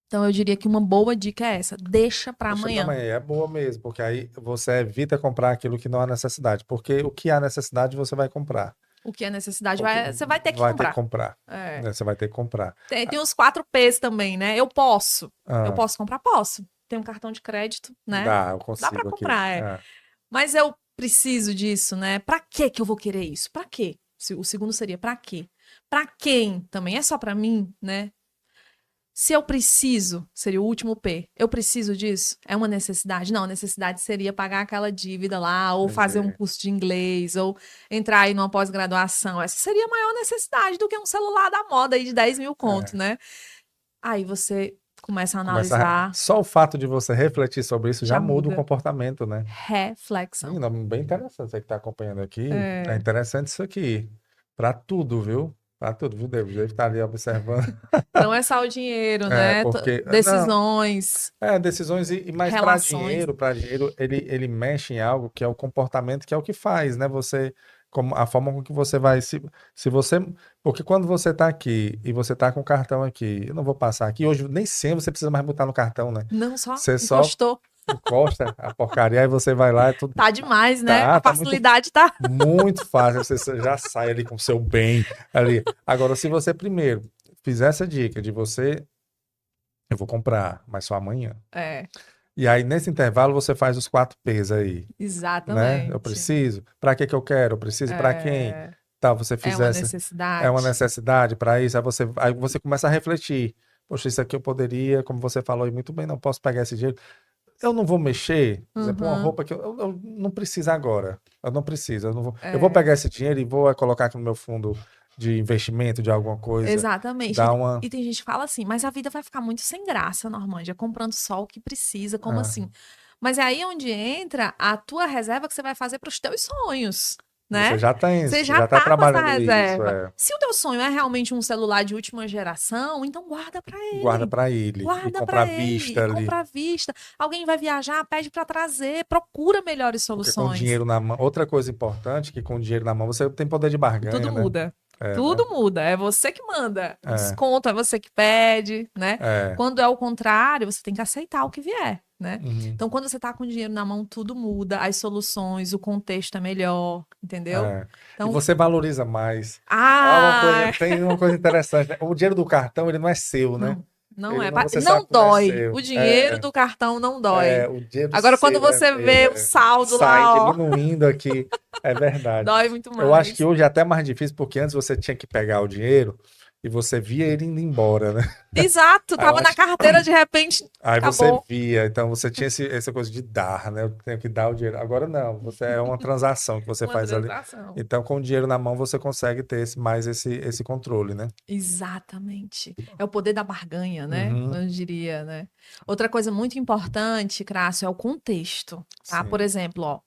Então, eu diria que uma boa dica é essa: deixa para Deixa pra amanhã. amanhã, é boa mesmo, porque aí você evita comprar aquilo que não há necessidade, porque o que há necessidade você vai comprar. O que é necessidade, O que você vai ter que vai ter que comprar. comprar, É. né? Você vai ter que comprar. Tem os 4Ps também, né? Eu posso. Eu Ah, posso comprar? Posso. Tem um cartão de crédito, né? dá, eu Dá para consigo aqui. comprar, é. Ah, Mas eu preciso disso, né? Pra que que eu vou querer isso? Pra quê? O segundo seria pra quê? Pra quem? Também é só pra mim, né? Se eu preciso, seria o último P. Eu preciso disso? É uma necessidade? Não, a necessidade seria pagar aquela dívida lá, ou fazer um entendi. curso de inglês, ou entrar aí numa pós-graduação. Essa seria a maior necessidade do que um celular da moda aí de 10.000 conto, É. né? Aí você começa a Começa analisar, só o fato de você refletir sobre isso já já muda o muda. comportamento, né? Reflexão. Menina, bem interessante você que está acompanhando aqui. É É. interessante isso aqui. Para tudo, viu? Para tudo, viu, David? Deve estar ali observando. Não é só o dinheiro, É, né? porque. Não, Decisões, decisões e mais relações. para dinheiro, ele mexe em algo que é o comportamento, que é o que faz, né? Você, como a forma com que você vai se você, porque quando você está aqui e você está com o cartão aqui, eu não vou passar aqui hoje, nem sempre você precisa mais botar no cartão, né? Não só Você só encostou. encosta a porcaria e você vai lá, é tudo Tá demais, né? A tá muito facilidade tá. muito fácil, você já sai ali com o seu bem ali. Agora, se você primeiro fizer essa dica de você, eu vou comprar, mas só amanhã. É, E aí, nesse intervalo, você faz os 4Ps aí, né? Eu exatamente. preciso. Para que eu quero? Eu preciso para quem? É, Tá, você é uma fizesse. É uma necessidade. necessidade para isso. Aí você começa a refletir. Poxa, isso aqui eu poderia, como você falou e muito bem, não posso pegar esse dinheiro. Eu não vou mexer, por exemplo, uma Uhum, roupa que eu não preciso agora. Eu não preciso. Eu vou é, pegar esse dinheiro e vou colocar aqui no meu fundo de investimento de alguma coisa. exatamente. Dar uma. E tem gente que fala assim, mas a vida vai ficar muito sem graça, Normândia, comprando só o que precisa, como Ah, assim? Mas é aí onde entra a tua reserva que você vai fazer para os teus sonhos, você né? já tem, Você você já já está tá com essa trabalhando isso. reserva. Se o teu sonho é realmente um celular de última geração, então guarda para Guarda ele. para ele e Guarda comprar para à ele vista e ali. compra à vista. Alguém vai viajar, pede para trazer, procura melhores Porque com soluções. dinheiro na mão. Outra coisa importante, que com dinheiro na mão você tem poder de Tudo barganha, né? muda. É, né? Tudo muda. É você que manda. O É, desconto é você que pede, né? é. Quando é o contrário, você tem que aceitar o que vier, né? Uhum, Então, quando você tá com dinheiro na mão, tudo muda. As soluções, o contexto é melhor, entendeu? é. E Então, você valoriza mais. ah, Tem uma coisa interessante, né? O dinheiro do cartão, ele não é seu, né? não, não Ele é. não, você sabe Não que não é dói. O seu. dinheiro do cartão não dói. O dinheiro Agora, quando seu é você meu. vê o saldo Sai lá, ó, diminuindo aqui. É verdade. dói muito Eu acho que mais. hoje é até mais difícil, porque antes você tinha que pegar o dinheiro e você via ele indo embora, né? Exato, Aí eu tava na acho carteira, de repente, Aí você acabou. via, então você tinha essa coisa de dar, né? Eu tenho que dar o dinheiro. Agora não, você é uma transação que você Uma faz ali. transação. Então, com o dinheiro na mão, você consegue ter mais esse controle, né? Exatamente. É o poder da barganha, né? Uhum, Eu diria, né? Outra coisa muito importante, Crácio, é o contexto, tá? Por sim. exemplo, ó,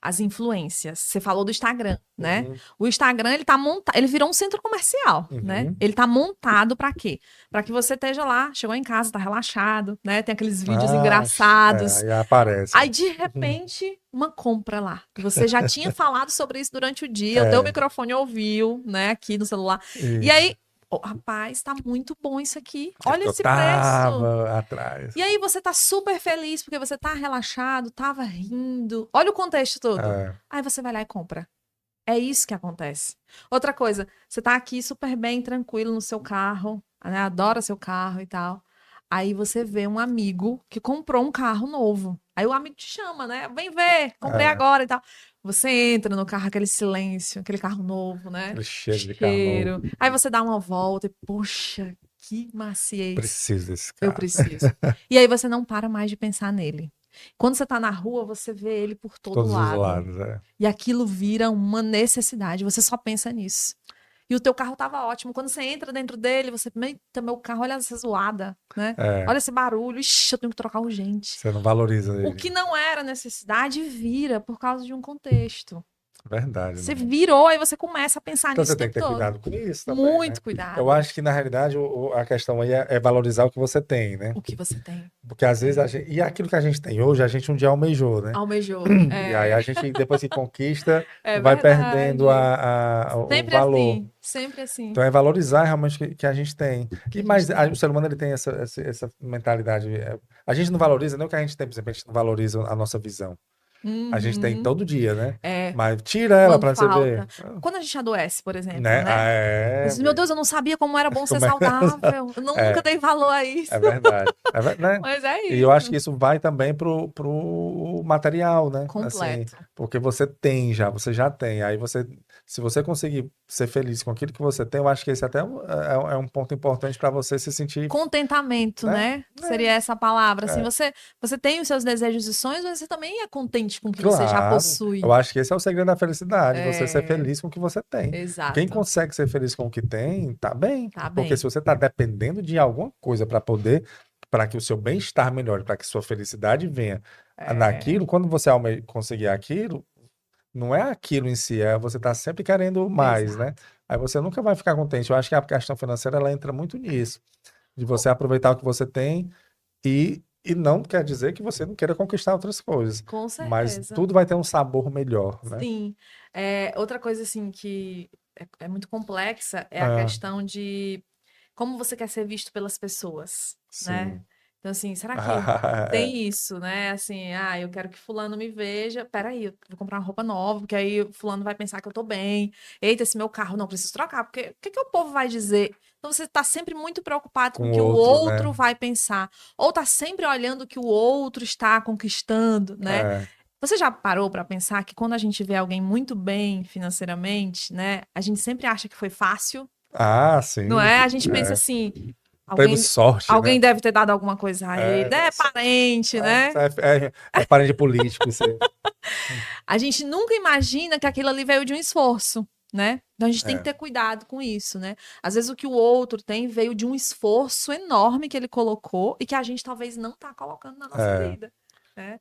as influências. Você falou do Instagram, né? Uhum, O Instagram, ele tá montado, ele virou um centro comercial, né? uhum. Ele tá montado para quê? Para que você esteja lá, chegou em casa, tá relaxado, né? Tem aqueles vídeos Ah, engraçados. aí aparece. Aí, de Uhum. repente, uma compra lá. Que você já tinha falado sobre isso durante o dia, o teu É, microfone ouviu, né, aqui no celular. E isso. aí, "Ô, rapaz, tá muito bom isso aqui. É Olha porque eu esse preço." tava atrás. E aí você tá super feliz porque você tá relaxado, tava rindo. Olha o contexto todo. É, Aí você vai lá e compra. É isso que acontece. Outra coisa, você tá aqui super bem, tranquilo no seu carro, né? Adora seu carro e tal. Aí você vê um amigo que comprou um carro novo. Aí o amigo te chama, né? Vem ver, comprei é, agora e tal. Você entra no carro, aquele silêncio, aquele carro novo, né? aquele cheiro de carro novo. Cheiro. Aí você dá uma volta e, poxa, que maciez. Preciso desse Eu carro. preciso. E aí você não para mais de pensar nele. Quando você tá na rua, você vê ele por todo Todos os lado. lados, é. E aquilo vira uma necessidade, você só pensa nisso. E o teu carro tava ótimo. Quando você entra dentro dele, você, eita, meu carro, olha essa zoada, né? É, Olha esse barulho, ixi, eu tenho que trocar urgente. você não valoriza O ele. que não era necessidade vira por causa de um contexto. Verdade, Você não. virou, aí você começa a pensar Então nisso você o tem que tempo ter todo. cuidado com isso também, né? Muito Eu cuidado. acho que, na realidade, a questão aí é valorizar o que você tem, né? O que você tem. Porque às vezes É. e aquilo que a gente tem hoje, a gente um dia almejou, né? Almejou. E aí É, a gente, depois que conquista, é vai perdendo verdade. o Sempre valor. assim, sempre assim. Então é valorizar realmente o que a gente tem. Que a gente Mas tem. o ser humano ele tem essa mentalidade. A gente não valoriza nem o que a gente tem, por exemplo, a gente não valoriza a nossa visão. A gente tem Uhum. todo dia, né? É, Mas tira ela quando para você ver, falta. Quando a gente adoece, por exemplo, né? né? Ah, Eu é, disse, meu Deus, eu não sabia como era bom ser como é, saudável. Eu nunca é, dei valor a isso. é verdade. Né? Mas é E eu acho isso. que isso vai também pro material, né? Assim, Completo. porque você tem já, você já tem. Aí você, se você conseguir ser feliz com aquilo que você tem, eu acho que esse até é um ponto importante para você se sentir, Contentamento, né? né? Seria essa a palavra. Assim, É, você tem os seus desejos e sonhos, mas você também é contente com o que você já claro. Eu possui. acho que esse é o segredo da felicidade, você ser É, feliz com o que você tem. Quem exato. consegue ser feliz com o que tem, tá bem. Tá Porque se bem. você está dependendo de alguma coisa para que o seu bem-estar melhore, para que sua felicidade venha É, naquilo, quando você conseguir aquilo, não é aquilo em si, é você tá sempre querendo mais, né? exato. Aí você nunca vai ficar contente. Eu acho que a questão financeira ela entra muito nisso, de você aproveitar o que você tem e não quer dizer que você não queira conquistar outras coisas, Com mas certeza. tudo vai ter um sabor melhor, né? Sim. É, outra coisa, assim, que é muito complexa é a Ah, questão de como você quer ser visto pelas pessoas, né? sim. Então, assim, será que tem isso, né? Assim, eu quero que fulano me veja. Peraí, eu vou comprar uma roupa nova, porque aí o fulano vai pensar que eu tô bem. Eita, esse meu carro não preciso trocar, porque o que que o povo vai dizer? Então, você tá sempre muito preocupado com o Com o que o outro, outro né? vai pensar. Ou tá sempre olhando o que o outro está conquistando, né? É. Você já parou para pensar que quando a gente vê alguém muito bem financeiramente, né, a gente sempre acha que foi fácil, Ah, não sim. é? A gente pensa É. assim, Teve alguém, sorte, né? alguém deve ter dado alguma coisa a ele, É, né? Parente, né? é parente político, isso aí. A gente nunca imagina que aquilo ali veio de um esforço, né? Então a gente tem que É, ter cuidado com isso, né? Às vezes o que o outro tem veio de um esforço enorme que ele colocou e que a gente talvez não está colocando na nossa é. vida, né?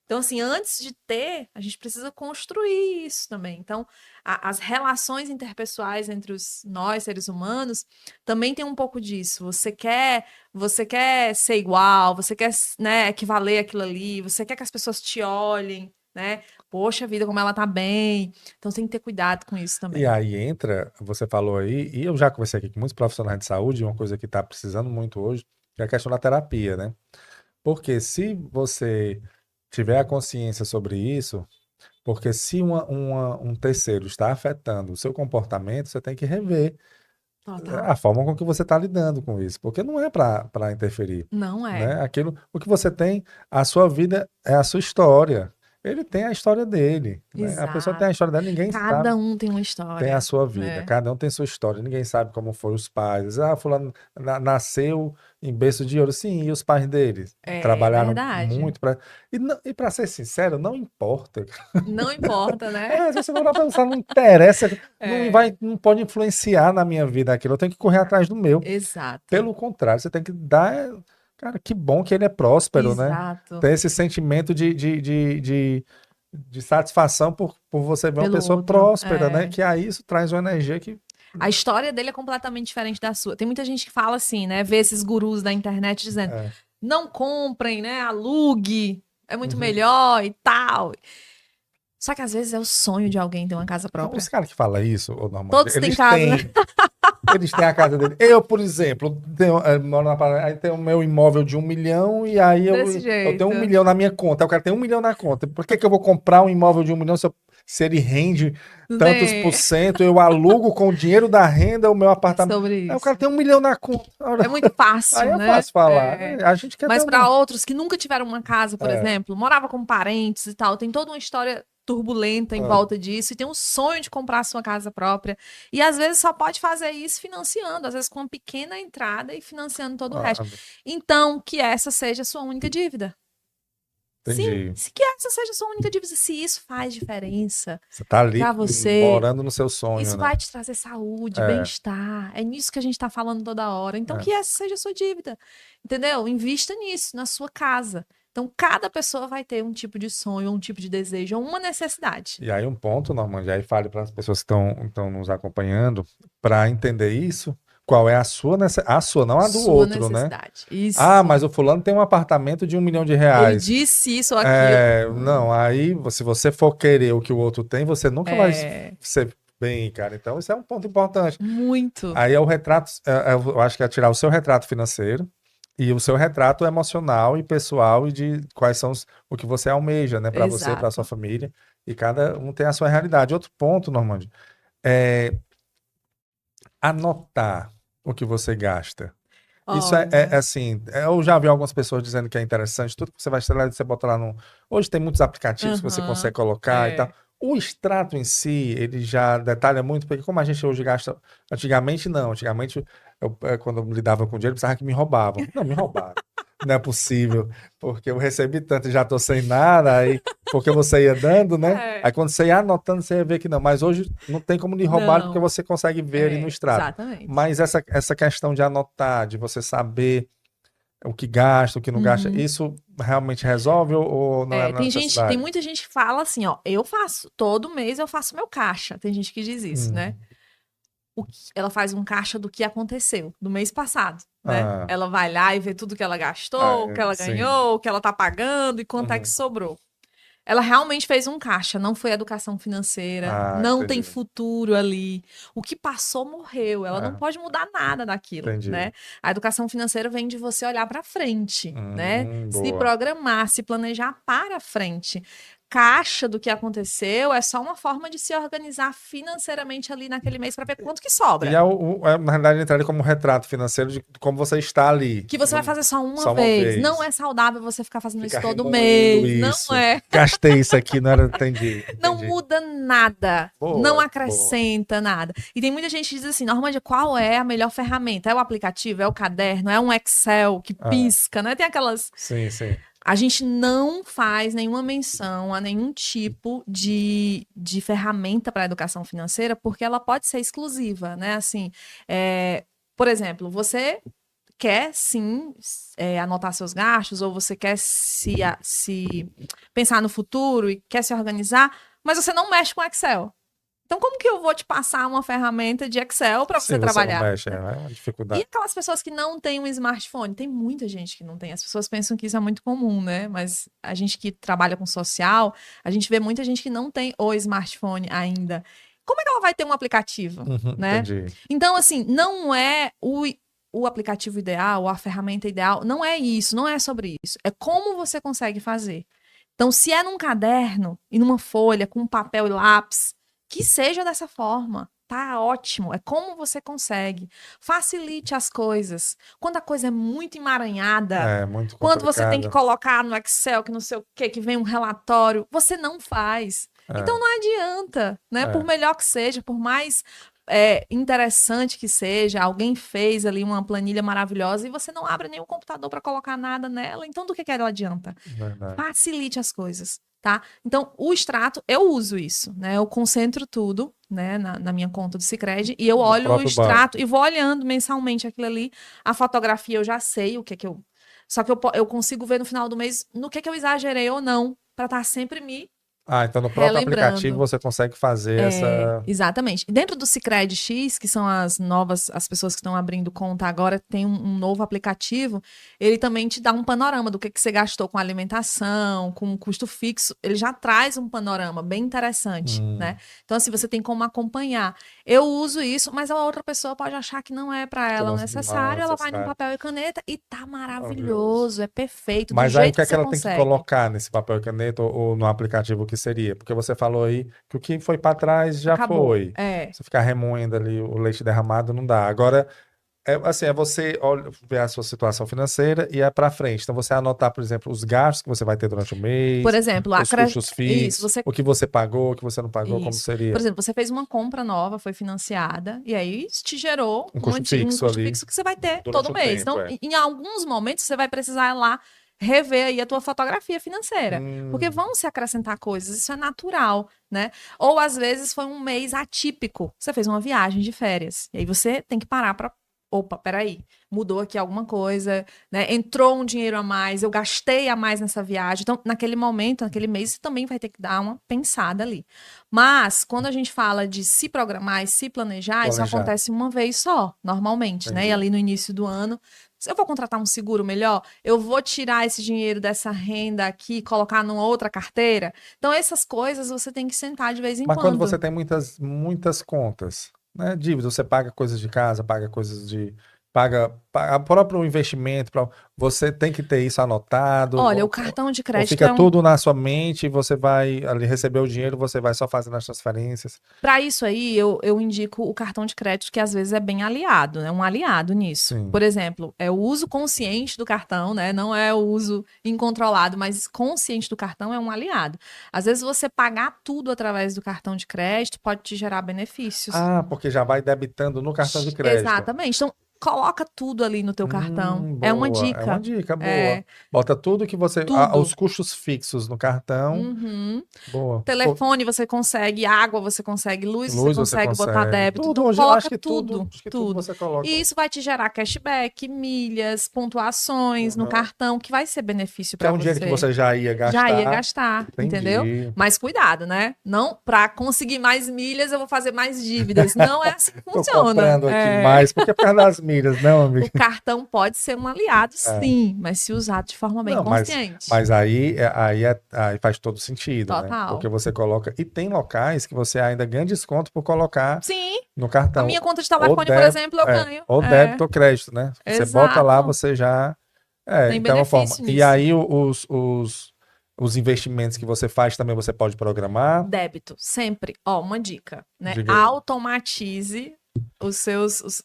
Então, assim, antes de ter, a gente precisa construir isso também. Então, as relações interpessoais entre nós, seres humanos, também tem um pouco disso. Você quer ser igual, você quer, né, equivaler aquilo ali, você quer que as pessoas te olhem, né? Poxa vida, como ela tá bem. Então, tem que ter cuidado com isso E também. aí entra, você falou aí, e eu já conversei aqui com muitos profissionais de saúde, uma coisa que está precisando muito hoje, é a questão da terapia, né? Porque se você tiver a consciência sobre isso, porque se um terceiro está afetando o seu comportamento, você tem que rever Total. a forma com que você está lidando com isso, porque não é para interferir, Não é. né? O que você tem, a sua vida é a sua história. ele tem a história dele, né? A pessoa tem a Exato. história dela, ninguém sabe. Cada um tem uma Tem a história, sua vida, né? cada um tem sua história, ninguém sabe como foram os pais. Ah, fulano nasceu em berço de ouro. Sim, e os pais dele? É Trabalharam verdade. muito para. E para ser sincero, não importa. Não importa, né? Se você for lá pensar, não interessa, É, não pode influenciar na minha vida aquilo. Eu tenho que correr atrás do meu. exato. Pelo contrário, você tem que dar. Cara, que bom que ele é próspero, né? Exato. Ter esse sentimento de satisfação por você ver uma Pelo pessoa outro. próspera, né? É. Que aí isso traz uma energia que. A história dele é completamente diferente da sua. Tem muita gente que fala assim, né? Vê esses gurus da internet dizendo: É. não comprem, né? Alugue, é muito Uhum. melhor e tal. Só que às vezes é o sonho de alguém ter uma casa Não, os própria. caras que falam isso, ô Normandie, Todos têm casa, né? eles têm a casa dele. Eu, por exemplo, moro na Paraíba, aí tenho o meu imóvel de 1 milhão e aí Desse eu tenho jeito. 1 milhão na minha conta. O cara tem 1 milhão na conta. Por que que eu vou comprar um imóvel de 1 milhão se ele rende Não tantos por tem. cento? Eu alugo com o dinheiro da renda o meu É apartamento. sobre Aí o isso. cara tem 1 milhão na conta. É muito Aí fácil, é né? fácil falar. É. A gente quer ter Mas uma. para outros que nunca tiveram uma casa, por É, exemplo, morava com parentes e tal, tem toda uma história turbulenta em ah, volta disso e tem um sonho de comprar a sua casa própria. E às vezes só pode fazer isso financiando, às vezes com uma pequena entrada e financiando todo o resto. ah, Então, que essa seja a sua única dívida. Sim, entendi. se que essa seja a sua única dívida, se isso faz diferença Você tá ali para você, morando no seu sonho, isso né? vai te trazer saúde, É, bem-estar. É nisso que a gente está falando toda hora. Então, é. que essa seja a sua dívida. Entendeu? Invista nisso, na sua casa. Então, cada pessoa vai ter um tipo de sonho, um tipo de desejo, ou uma necessidade. E aí um ponto, Normandie, aí fale para as pessoas que estão nos acompanhando, para entender isso, qual é a sua necessidade, a sua, não a do Sua outro, né? necessidade. Ah, Isso. mas o fulano tem um apartamento de 1 milhão de Ele reais. disse isso ou aquilo. Não, aí se você for querer o que o outro tem, você nunca vai É ser bem, cara. Então, isso é um ponto importante. muito. Aí é o retrato, eu acho que é tirar o seu retrato financeiro e o seu retrato emocional e pessoal e de quais são o que você almeja, né, para você, para sua Exato. família, e cada um tem a sua realidade. Outro ponto, Normandie, é anotar o que você gasta. Isso Olha. assim, eu já vi algumas pessoas dizendo que é interessante, tudo que você vai instalar, você bota lá no. Hoje tem muitos aplicativos que você consegue Aham. colocar e tal. É. O extrato em si, ele já detalha muito, porque como a gente hoje gasta. Antigamente, não. Antigamente, quando eu lidava com dinheiro, eu pensava que me roubavam. Não, me roubaram. Não é possível, porque eu recebi tanto e já tô sem nada, aí, porque você ia dando, né? Aí É. quando você ia anotando, você ia ver que não. Mas hoje não tem como lhe roubar, porque Não. você consegue ver ali no É, extrato. exatamente. Mas essa questão de anotar, de você saber o que gasta, o que não gasta, Uhum. isso realmente resolve ou não é É, uma tem necessidade? muita gente que fala assim, ó, eu faço, todo mês eu faço meu caixa. Tem gente que diz isso, né? Hum. Ela faz um caixa do que aconteceu do mês passado, né? Ah, Ela vai lá e vê tudo que ela gastou, o que ela sim. ganhou, o que ela tá pagando e quanto é que Uhum. sobrou. Ela realmente fez um caixa, não foi educação financeira, Ah, não tem entendi. futuro ali. O que passou, morreu. Ela não Ah, pode mudar nada daquilo, entendi. né? A educação financeira vem de você olhar para frente, né? Se Boa. programar, se planejar para frente. Caixa do que aconteceu é só uma forma de se organizar financeiramente ali naquele mês para ver quanto que E sobra. na realidade, entraria como um retrato financeiro de como você está ali. Que você vai fazer só uma Só uma vez. Não vez. é saudável você ficar fazendo isso Ficar todo remoendo mês. Não isso. é. Gastei isso aqui, não era. Entendi, Não entendi. muda nada. Não Boa, boa. acrescenta nada. E tem muita gente que diz assim, Normândia, qual é a melhor ferramenta? É o aplicativo? É o caderno? É um Excel que Ah, pisca, né? Tem aquelas... sim, sim. A gente não faz nenhuma menção a nenhum tipo de ferramenta para a educação financeira, porque ela pode ser exclusiva, né? Assim, por exemplo, você quer sim anotar seus gastos, ou você quer se pensar no futuro e quer se organizar, mas você não mexe com Excel. Então, como que eu vou te passar uma ferramenta de Excel para Se você você não trabalhar? mexe, é uma E dificuldade. aquelas pessoas que não têm um smartphone? Tem muita gente que não tem. As pessoas pensam que isso é muito comum, né? Mas a gente que trabalha com social, a gente vê muita gente que não tem o smartphone ainda. Como é que ela vai ter um aplicativo, né? Entendi. Então, assim, não é o aplicativo ideal, a ferramenta ideal, não é isso, não é sobre isso. É como você consegue fazer. Então, se é num caderno e numa folha, com papel e lápis, que seja dessa forma. tá ótimo. É como você consegue. Facilite as coisas. Quando a coisa é muito emaranhada, É muito quando você tem que complicado. colocar no Excel, que não sei o quê, que vem um relatório, você não faz. Então É, não adianta, né? Por é, melhor que seja, por mais interessante que seja, alguém fez ali uma planilha maravilhosa e você não abre nenhum computador para colocar nada nela, então do que ela adianta? verdade. Facilite as coisas, tá? Então, o extrato, eu uso isso, né? Eu concentro tudo, né, na minha conta do Sicredi e eu No olho o próprio banco. extrato e vou olhando mensalmente aquilo ali. A fotografia eu já sei o que é que eu. Só que eu consigo ver no final do mês no que eu exagerei ou não, para estar sempre me Ah, então no próprio aplicativo relembrando. você consegue fazer essa. Exatamente. Dentro do Sicredi X, que são as pessoas que estão abrindo conta agora, tem um novo aplicativo, ele também te dá um panorama do que você gastou com alimentação, com custo fixo, ele já traz um panorama bem interessante, né? Hum, Então, assim, você tem como acompanhar. Eu uso isso, mas a outra pessoa pode achar que não é para que ela o não é necessário, ela vai num necessário. papel e caneta e tá Maravilhoso. maravilhoso, é perfeito, do Mas aí o jeito que que é que você ela tem que consegue. colocar nesse papel e caneta ou no aplicativo que seria? Porque você falou aí que o que foi para trás já Acabou. foi. Você ficar remoendo ali o leite derramado não dá. Agora, assim, é você ver a sua situação financeira e é para frente. Então, você anotar, por exemplo, os gastos que você vai ter durante o Por mês, exemplo, os custos isso, fixos, você o que você pagou, o que você não pagou, como Isso. Por seria? exemplo, você fez uma compra nova, foi financiada, e aí isso te gerou Um custo um fixo custo ali fixo que você vai ter durante todo um mês. tempo, Então, é. em alguns momentos, você vai precisar ir lá rever aí a tua fotografia financeira, porque Hum, vão se acrescentar coisas, isso é natural, né? Ou às vezes foi um mês atípico, você fez uma viagem de férias, e aí você tem que parar para opa, peraí, mudou aqui alguma coisa, né? Entrou um dinheiro a mais, eu gastei a mais nessa viagem. Então, naquele momento, naquele mês, você também vai ter que dar uma pensada ali. Mas, quando a gente fala de se programar e se planejar, isso planejar. acontece uma vez só, normalmente, né? E Entendi. ali no início do ano, se eu vou contratar um seguro melhor, eu vou tirar esse dinheiro dessa renda aqui e colocar numa outra carteira. Então, essas coisas você tem que sentar de vez em Mas quando você quando. tem muitas contas, né? Dívidas, você paga coisas de casa, paga coisas de. Paga o próprio investimento, você tem que ter isso anotado, Olha, o cartão de ou crédito fica é um. tudo na sua mente e você vai ali receber o dinheiro, você vai só fazendo as transferências. Para isso aí, eu indico o cartão de crédito, que às vezes é bem aliado, né? Um aliado nisso. Sim. Por exemplo, é o uso consciente do cartão, né? Não é o uso incontrolado, mas consciente do cartão é um aliado. Às vezes você pagar tudo através do cartão de crédito pode te gerar benefícios. Ah, porque já vai debitando no cartão de crédito. Exatamente. Então, coloca tudo ali no teu cartão. É uma Boa. É uma dica. dica boa. É Bota tudo que você. Os tudo. custos fixos no cartão. Uhum. Boa. Pô, Telefone você consegue, água você consegue, luz você luz você consegue botar consegue. débito. Tudo Então hoje, coloca tudo, acho que tudo tudo. você coloca. E isso vai te gerar cashback, milhas, pontuações no Aham. cartão, que vai ser benefício Que é para um dinheiro que você. você já ia Já ia gastar. gastar, entendeu? Entendi. Mas cuidado, né? Não para conseguir mais milhas eu vou fazer mais dívidas. Não é assim que Tô funciona. comprando aqui mais, porque é por causa das milhas, não, amigo? O cartão pode ser um aliado, É. sim, mas se usado de forma bem Não, consciente. mas aí faz todo sentido, né? Porque Total. você coloca. E tem locais que você ainda ganha desconto por colocar Sim, no a cartão. minha conta de Ou telefone, por débito, exemplo, eu ganho. ou É, débito ou crédito, né? Você bota lá, exato. você já. Tem Então é uma forma. benefício E nisso. aí os investimentos que você faz também você pode programar. Débito, sempre. Ó, uma dica, né? Diga aí. Automatize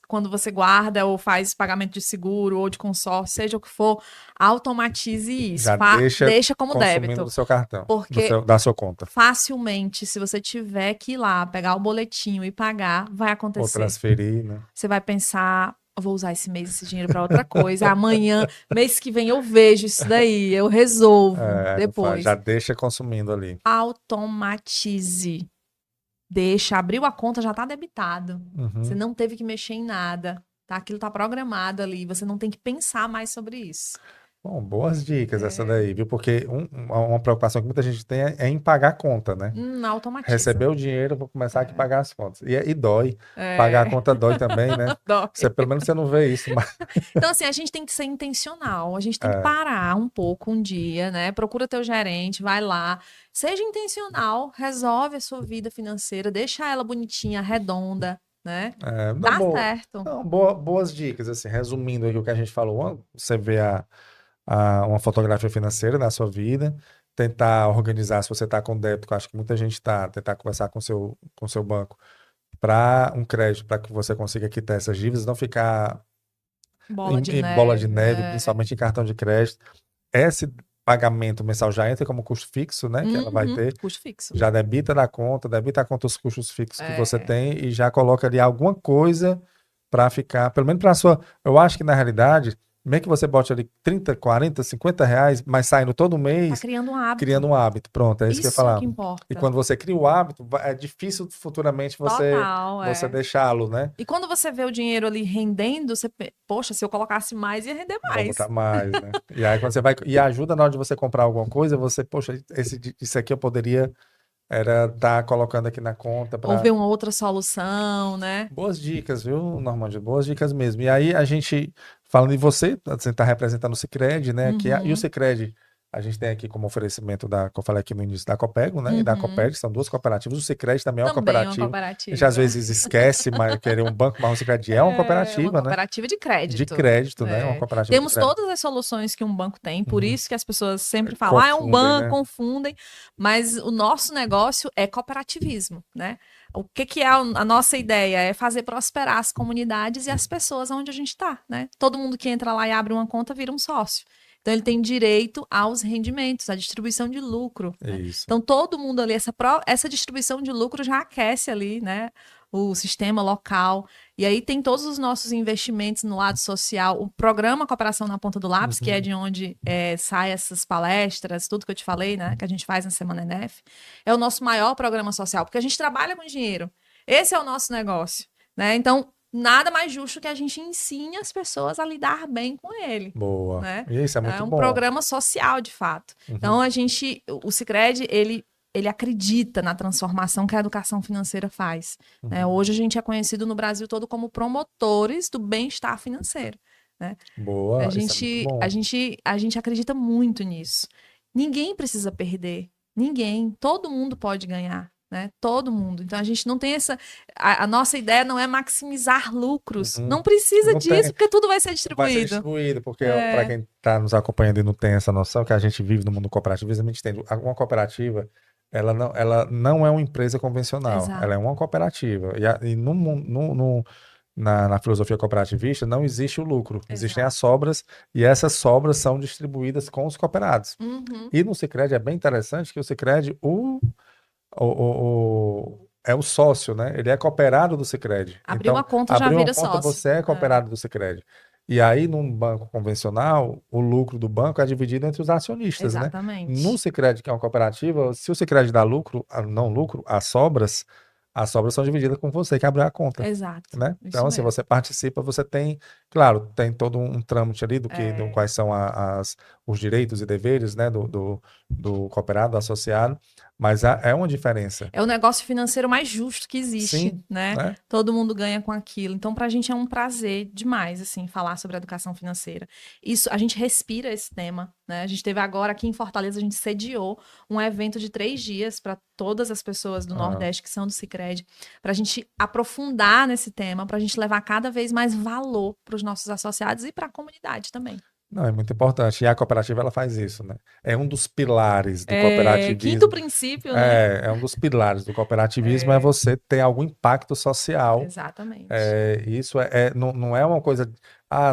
quando você guarda ou faz pagamento de seguro ou de consórcio, seja o que for, automatize isso. Já deixa Deixa como consumindo débito, do seu cartão, porque da sua conta. facilmente, se você tiver que ir lá pegar o boletinho e pagar, vai Ou acontecer. transferir, né? Você vai pensar, eu vou usar esse mês esse dinheiro para outra coisa. Amanhã, mês que vem eu vejo isso daí, eu resolvo Não faz, já depois. deixa consumindo ali. Automatize. Deixa, abriu a conta, já tá debitado. Você Uhum. não teve que mexer em nada, tá? Aquilo tá programado ali, você não tem que pensar mais sobre isso. Bom, boas dicas essa daí, viu? Porque uma preocupação que muita gente tem é em pagar a conta, né? Automatiza. Receber o dinheiro, vou começar aqui a pagar as contas. E dói. Pagar a É, conta dói também, né? dói. Pelo menos você não vê isso, mas Então, assim, a gente tem que ser intencional, a gente tem que é, parar um pouco um dia, né? Procura teu gerente, vai lá, seja intencional, resolve a sua vida financeira, deixa ela bonitinha, redonda, né? não, Dá certo. boas dicas, assim, resumindo aqui o que a gente falou, você vê uma fotografia financeira na sua vida, tentar organizar se você está com débito, que eu acho que muita gente está, tentar conversar com seu banco para um crédito, para que você consiga quitar essas dívidas, não ficar bola de neve, principalmente em cartão de crédito. Esse pagamento mensal já entra como custo fixo, né? Que ela vai ter. Custo fixo. Já debita a conta os custos fixos que você tem e já coloca ali alguma coisa para ficar, pelo menos para a sua. Eu acho que na realidade, mesmo que você bote ali 30, 40, 50 reais, mas saindo todo mês. Tá criando um hábito. Criando um hábito. Pronto, é isso que eu ia falar. Que importa. E quando você cria o hábito, é difícil futuramente você deixá-lo, né? E quando você vê o dinheiro ali rendendo, você, poxa, se eu colocasse mais, ia render mais. Vou botar mais, né? E aí quando você vai. E ajuda na hora de você comprar alguma coisa, você, poxa, isso aqui eu poderia tá colocando aqui na conta. Ou ver uma outra solução, né? Boas dicas, viu, Normândia? Boas dicas mesmo. E aí a gente, falando de você está representando o Sicredi, né? E o Sicredi, a gente tem aqui como oferecimento que eu falei aqui no início, da Copego, né? E da Copeg, são duas cooperativas. O Sicredi também é uma cooperativa. A gente às vezes esquece, mas querer um banco, mas o Sicredi é uma cooperativa, né? Uma cooperativa de crédito. De crédito, né? Uma cooperativa Temos todas as soluções que um banco tem, por isso que as pessoas sempre falam, confundem, é um banco, né? Confundem, mas o nosso negócio é cooperativismo, né? O que é a nossa ideia? É fazer prosperar as comunidades e as pessoas onde a gente está, né? Todo mundo que entra lá e abre uma conta vira um sócio. Então, ele tem direito aos rendimentos, à distribuição de lucro. Né? Então, todo mundo ali, essa distribuição de lucro já aquece ali, né? O sistema local. E aí tem todos os nossos investimentos no lado social. O programa Cooperação na Ponta do Lápis, que é de onde saem essas palestras, tudo que eu te falei, né? Que a gente faz na Semana NF, é o nosso maior programa social, porque a gente trabalha com dinheiro. Esse é o nosso negócio, né? Então, nada mais justo que a gente ensine as pessoas a lidar bem com ele. Boa. Né? Isso é muito bom. É um programa social, de fato. Então, o Sicredi, ele acredita na transformação que a educação financeira faz. Né? Hoje a gente é conhecido no Brasil todo como promotores do bem-estar financeiro. Né? Boa. A gente acredita muito nisso. Ninguém precisa perder. Ninguém. Todo mundo pode ganhar. Né? Todo mundo. Então a gente não tem essa. A nossa ideia não é maximizar lucros. Não precisa disso, porque tudo vai ser distribuído. Vai ser distribuído, porque para quem está nos acompanhando e não tem essa noção, que a gente vive no mundo cooperativismo, a gente entende. Uma cooperativa, ela não é uma empresa convencional, ela é uma cooperativa. E na filosofia cooperativista não existe o lucro, existem as sobras, e essas sobras são distribuídas com os cooperados. E no Sicredi é bem interessante que o Sicredi, é o sócio, né? Ele é cooperado do Sicredi. Abriu uma conta, já vira sócio. Você é cooperado do Sicredi. E aí, num banco convencional, o lucro do banco é dividido entre os acionistas, Exatamente. né? No Sicredi, que é uma cooperativa, se o Sicredi dá lucro, não lucro, as sobras são divididas com você que abriu a conta. Exato. Né? Então, assim, você participa, você tem, claro, tem todo um trâmite ali do quais são os direitos e deveres, né, do cooperado, do associado, mas é uma diferença. É o negócio financeiro mais justo que existe, Sim, né? Todo mundo ganha com aquilo. Então, pra gente é um prazer demais, assim, falar sobre educação financeira. Isso, a gente respira esse tema, né? A gente teve agora aqui em Fortaleza, a gente sediou um evento de 3 dias para todas as pessoas do Nordeste que são do Sicredi, para a gente aprofundar nesse tema, para a gente levar cada vez mais valor para os nossos associados e para a comunidade também. Não, é muito importante. E a cooperativa, ela faz isso, né? É um dos pilares do cooperativismo. Quinto princípio, né? É um dos pilares do cooperativismo, é você ter algum impacto social. Exatamente. Isso não é uma coisa,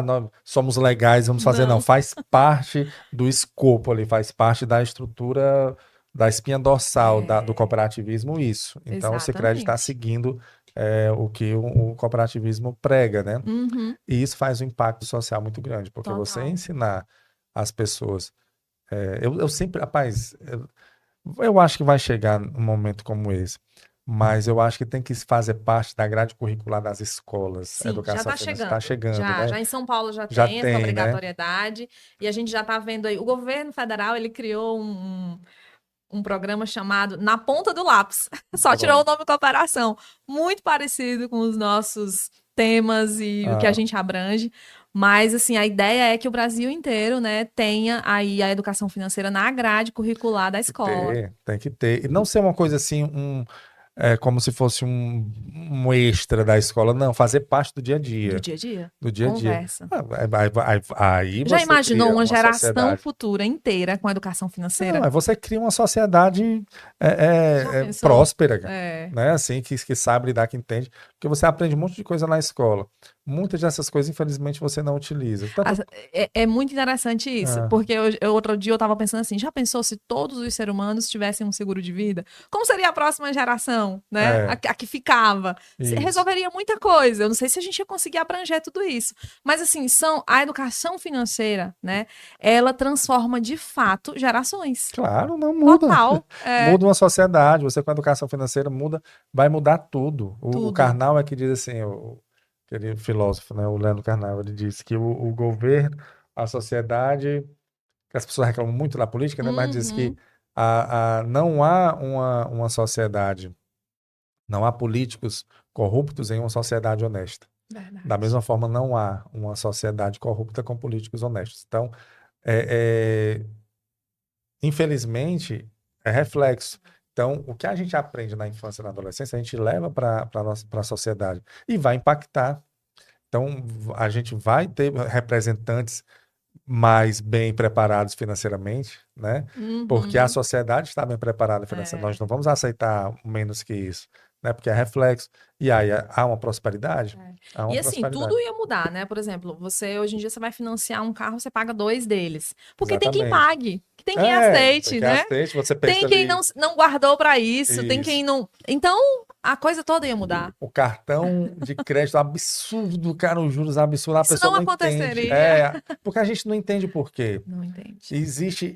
nós somos legais, vamos fazer, não. Faz parte do escopo ali, faz parte da estrutura, da espinha dorsal do cooperativismo, isso. Então, o Sicredi está seguindo o que o cooperativismo prega, né? E isso faz um impacto social muito grande, porque você ensinar as pessoas. Eu sempre, rapaz, eu acho que vai chegar um momento como esse, mas eu acho que tem que fazer parte da grade curricular das escolas. Sim, educação já está está chegando, né? Já em São Paulo já tem essa obrigatoriedade, né? E a gente já está vendo aí. O governo federal, ele criou um programa chamado Na Ponta do Lápis. Só tirou o nome cooperação. Muito parecido com os nossos temas e o que a gente abrange. Mas, assim, a ideia é que o Brasil inteiro, né, tenha aí a educação financeira na grade curricular da escola. Tem que ter. E não ser uma coisa assim, como se fosse um extra da escola. Não, fazer parte do dia a dia. Do dia a dia. Do dia a dia. Conversa. Aí Já você imaginou cria uma geração sociedade. futura inteira com educação Não, financeira? aí você cria uma sociedade Já pensou? próspera, cara, É. né? Assim, que sabe lidar, que entende. Porque você aprende um monte de coisa na escola. Muitas dessas coisas, infelizmente, você não utiliza. Tanto... É muito interessante isso, porque outro dia eu estava pensando assim, já pensou se todos os seres humanos tivessem um seguro de vida? Como seria a próxima geração, né? A que ficava? Resolveria muita coisa. Eu não sei se a gente ia conseguir abranger tudo isso. Mas assim, a educação financeira, né? Ela transforma de fato gerações. Claro, não muda. Total. Muda uma sociedade. Você com a educação financeira vai mudar tudo. O Tudo. Karnal é que diz assim, aquele filósofo, né? O Leandro Carnal, ele disse que o governo, a sociedade, que as pessoas reclamam muito da política, né? Mas diz que não há uma sociedade, não há políticos corruptos em uma sociedade honesta. Verdade. Da mesma forma, não há uma sociedade corrupta com políticos honestos. Então, infelizmente, é reflexo. Então, o que a gente aprende na infância e na adolescência, a gente leva para a sociedade e vai impactar. Então, a gente vai ter representantes mais bem preparados financeiramente, né? Porque a sociedade está bem preparada financeiramente. Nós não vamos aceitar menos que isso, né? Porque é reflexo. E aí há uma prosperidade. Há uma E assim, prosperidade. tudo ia mudar, né? Por exemplo, hoje em dia você vai financiar um carro, você paga 2 deles. Porque tem quem Exatamente. pague, que tem quem aceite, Tem quem né? aceite, você Tem quem não guardou para isso, tem quem Isso. não. Então, a coisa toda ia mudar. O cartão de crédito absurdo, cara, os juros absurdos, a Isso pessoa não não entende. aconteceria. Porque a gente não entende por quê. Não entende. Existe,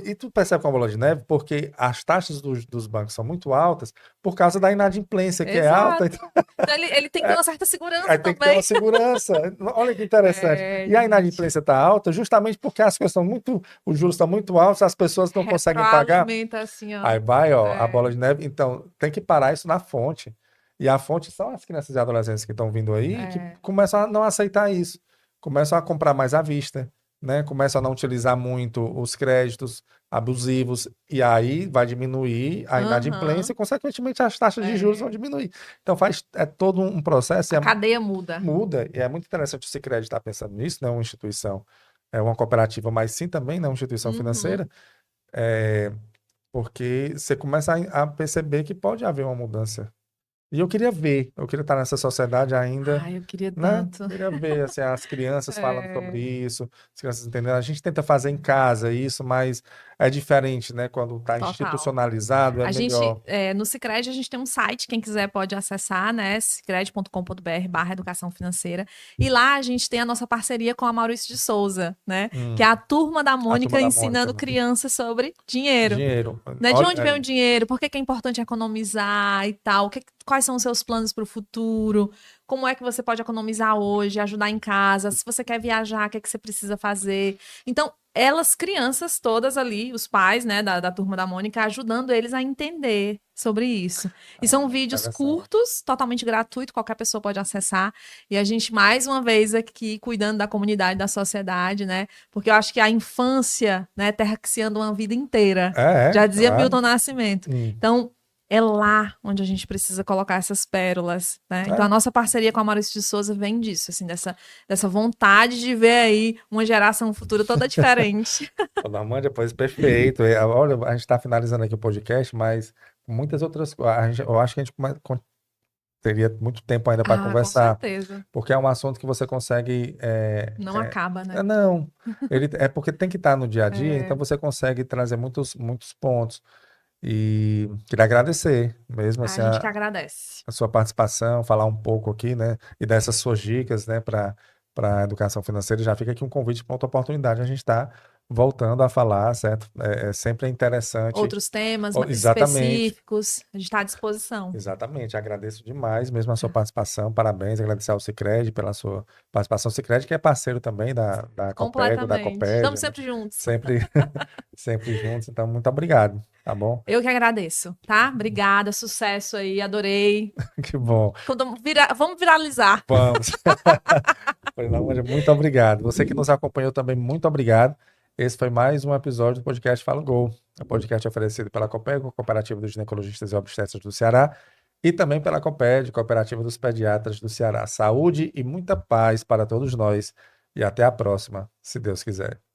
e tu percebe com a bola de neve, porque as taxas dos bancos são muito altas por causa da inadimplência, que é alta. Então, ele tem que ter uma certa segurança Aí também. tem que ter uma segurança. Olha que interessante. E a inadimplência está alta justamente porque as coisas os juros estão muito altos, as pessoas não conseguem pagar. Assim, ó. Aí vai, a bola de neve. Então, tem que parar isso na fonte. E a fonte são as crianças e adolescentes que estão vindo aí que começam a não aceitar isso. Começam a comprar mais à vista, né? Começam a não utilizar muito os créditos abusivos. E aí vai diminuir a inadimplência e, consequentemente, as taxas de juros vão diminuir. Então, é todo um processo. A cadeia muda. Muda. E é muito interessante o Sicredi estar pensando nisso, não é uma instituição, é uma cooperativa, mas sim também, não é uma instituição financeira. Porque você começa a perceber que pode haver uma mudança. E eu queria estar nessa sociedade ainda. Ai, eu queria né? tanto. Eu queria ver assim, as crianças falando sobre isso, as crianças entendendo. A gente tenta fazer em casa isso, mas é diferente, né? Quando está institucionalizado, é melhor. No Sicredi a gente tem um site, quem quiser pode acessar, né? sicredi.com.br/educação financeira. E lá a gente tem a nossa parceria com a Maurício de Souza, né? Que é a Turma da Mônica ensinando crianças sobre dinheiro. Né? De onde vem o dinheiro? Por que é importante economizar e tal? Quais são os seus planos para o futuro? Como é que você pode economizar hoje, ajudar em casa? Se você quer viajar, o que é que você precisa fazer? Então, crianças todas ali, os pais, né, da Turma da Mônica, ajudando eles a entender sobre isso. E são vídeos curtos, totalmente gratuitos, qualquer pessoa pode acessar. E a gente, mais uma vez, aqui, cuidando da comunidade, da sociedade, né? Porque eu acho que a infância, né, terra que se anda uma vida inteira. Já dizia Milton Nascimento. Então, é lá onde a gente precisa colocar essas pérolas, né? Então, a nossa parceria com a Maurício de Souza vem disso, assim, dessa vontade de ver aí uma geração futura toda diferente. Amanda, pois perfeito. Olha, a gente está finalizando aqui o podcast, mas muitas outras coisas. Eu acho que a gente teria muito tempo ainda para conversar. Com certeza. Porque é um assunto que você consegue... não acaba, né? Não. É porque tem que estar no dia a dia, então você consegue trazer muitos pontos. E queria agradecer mesmo assim, a gente que agradece a sua participação, falar um pouco aqui, né, e dessas suas dicas, né, para a educação financeira. Já fica aqui um convite para outra oportunidade. A gente está voltando a falar, certo? Sempre interessante. Outros temas específicos, a gente está à disposição. Exatamente, agradeço demais mesmo a sua participação, parabéns, agradecer ao Sicredi pela sua participação. O Sicredi que é parceiro também da Copego, da Copeg. Estamos sempre juntos. Sempre juntos, então muito obrigado, tá bom? Eu que agradeço, tá? Obrigada, sucesso aí, adorei. Que bom. Vamos viralizar. Vamos. Muito obrigado. Você que nos acompanhou também, muito obrigado. Esse foi mais um episódio do podcast Fala Gol. É um podcast oferecido pela Copeg, Cooperativa dos Ginecologistas e Obstetras do Ceará, e também pela COPED, Cooperativa dos Pediatras do Ceará. Saúde e muita paz para todos nós. E até a próxima, se Deus quiser.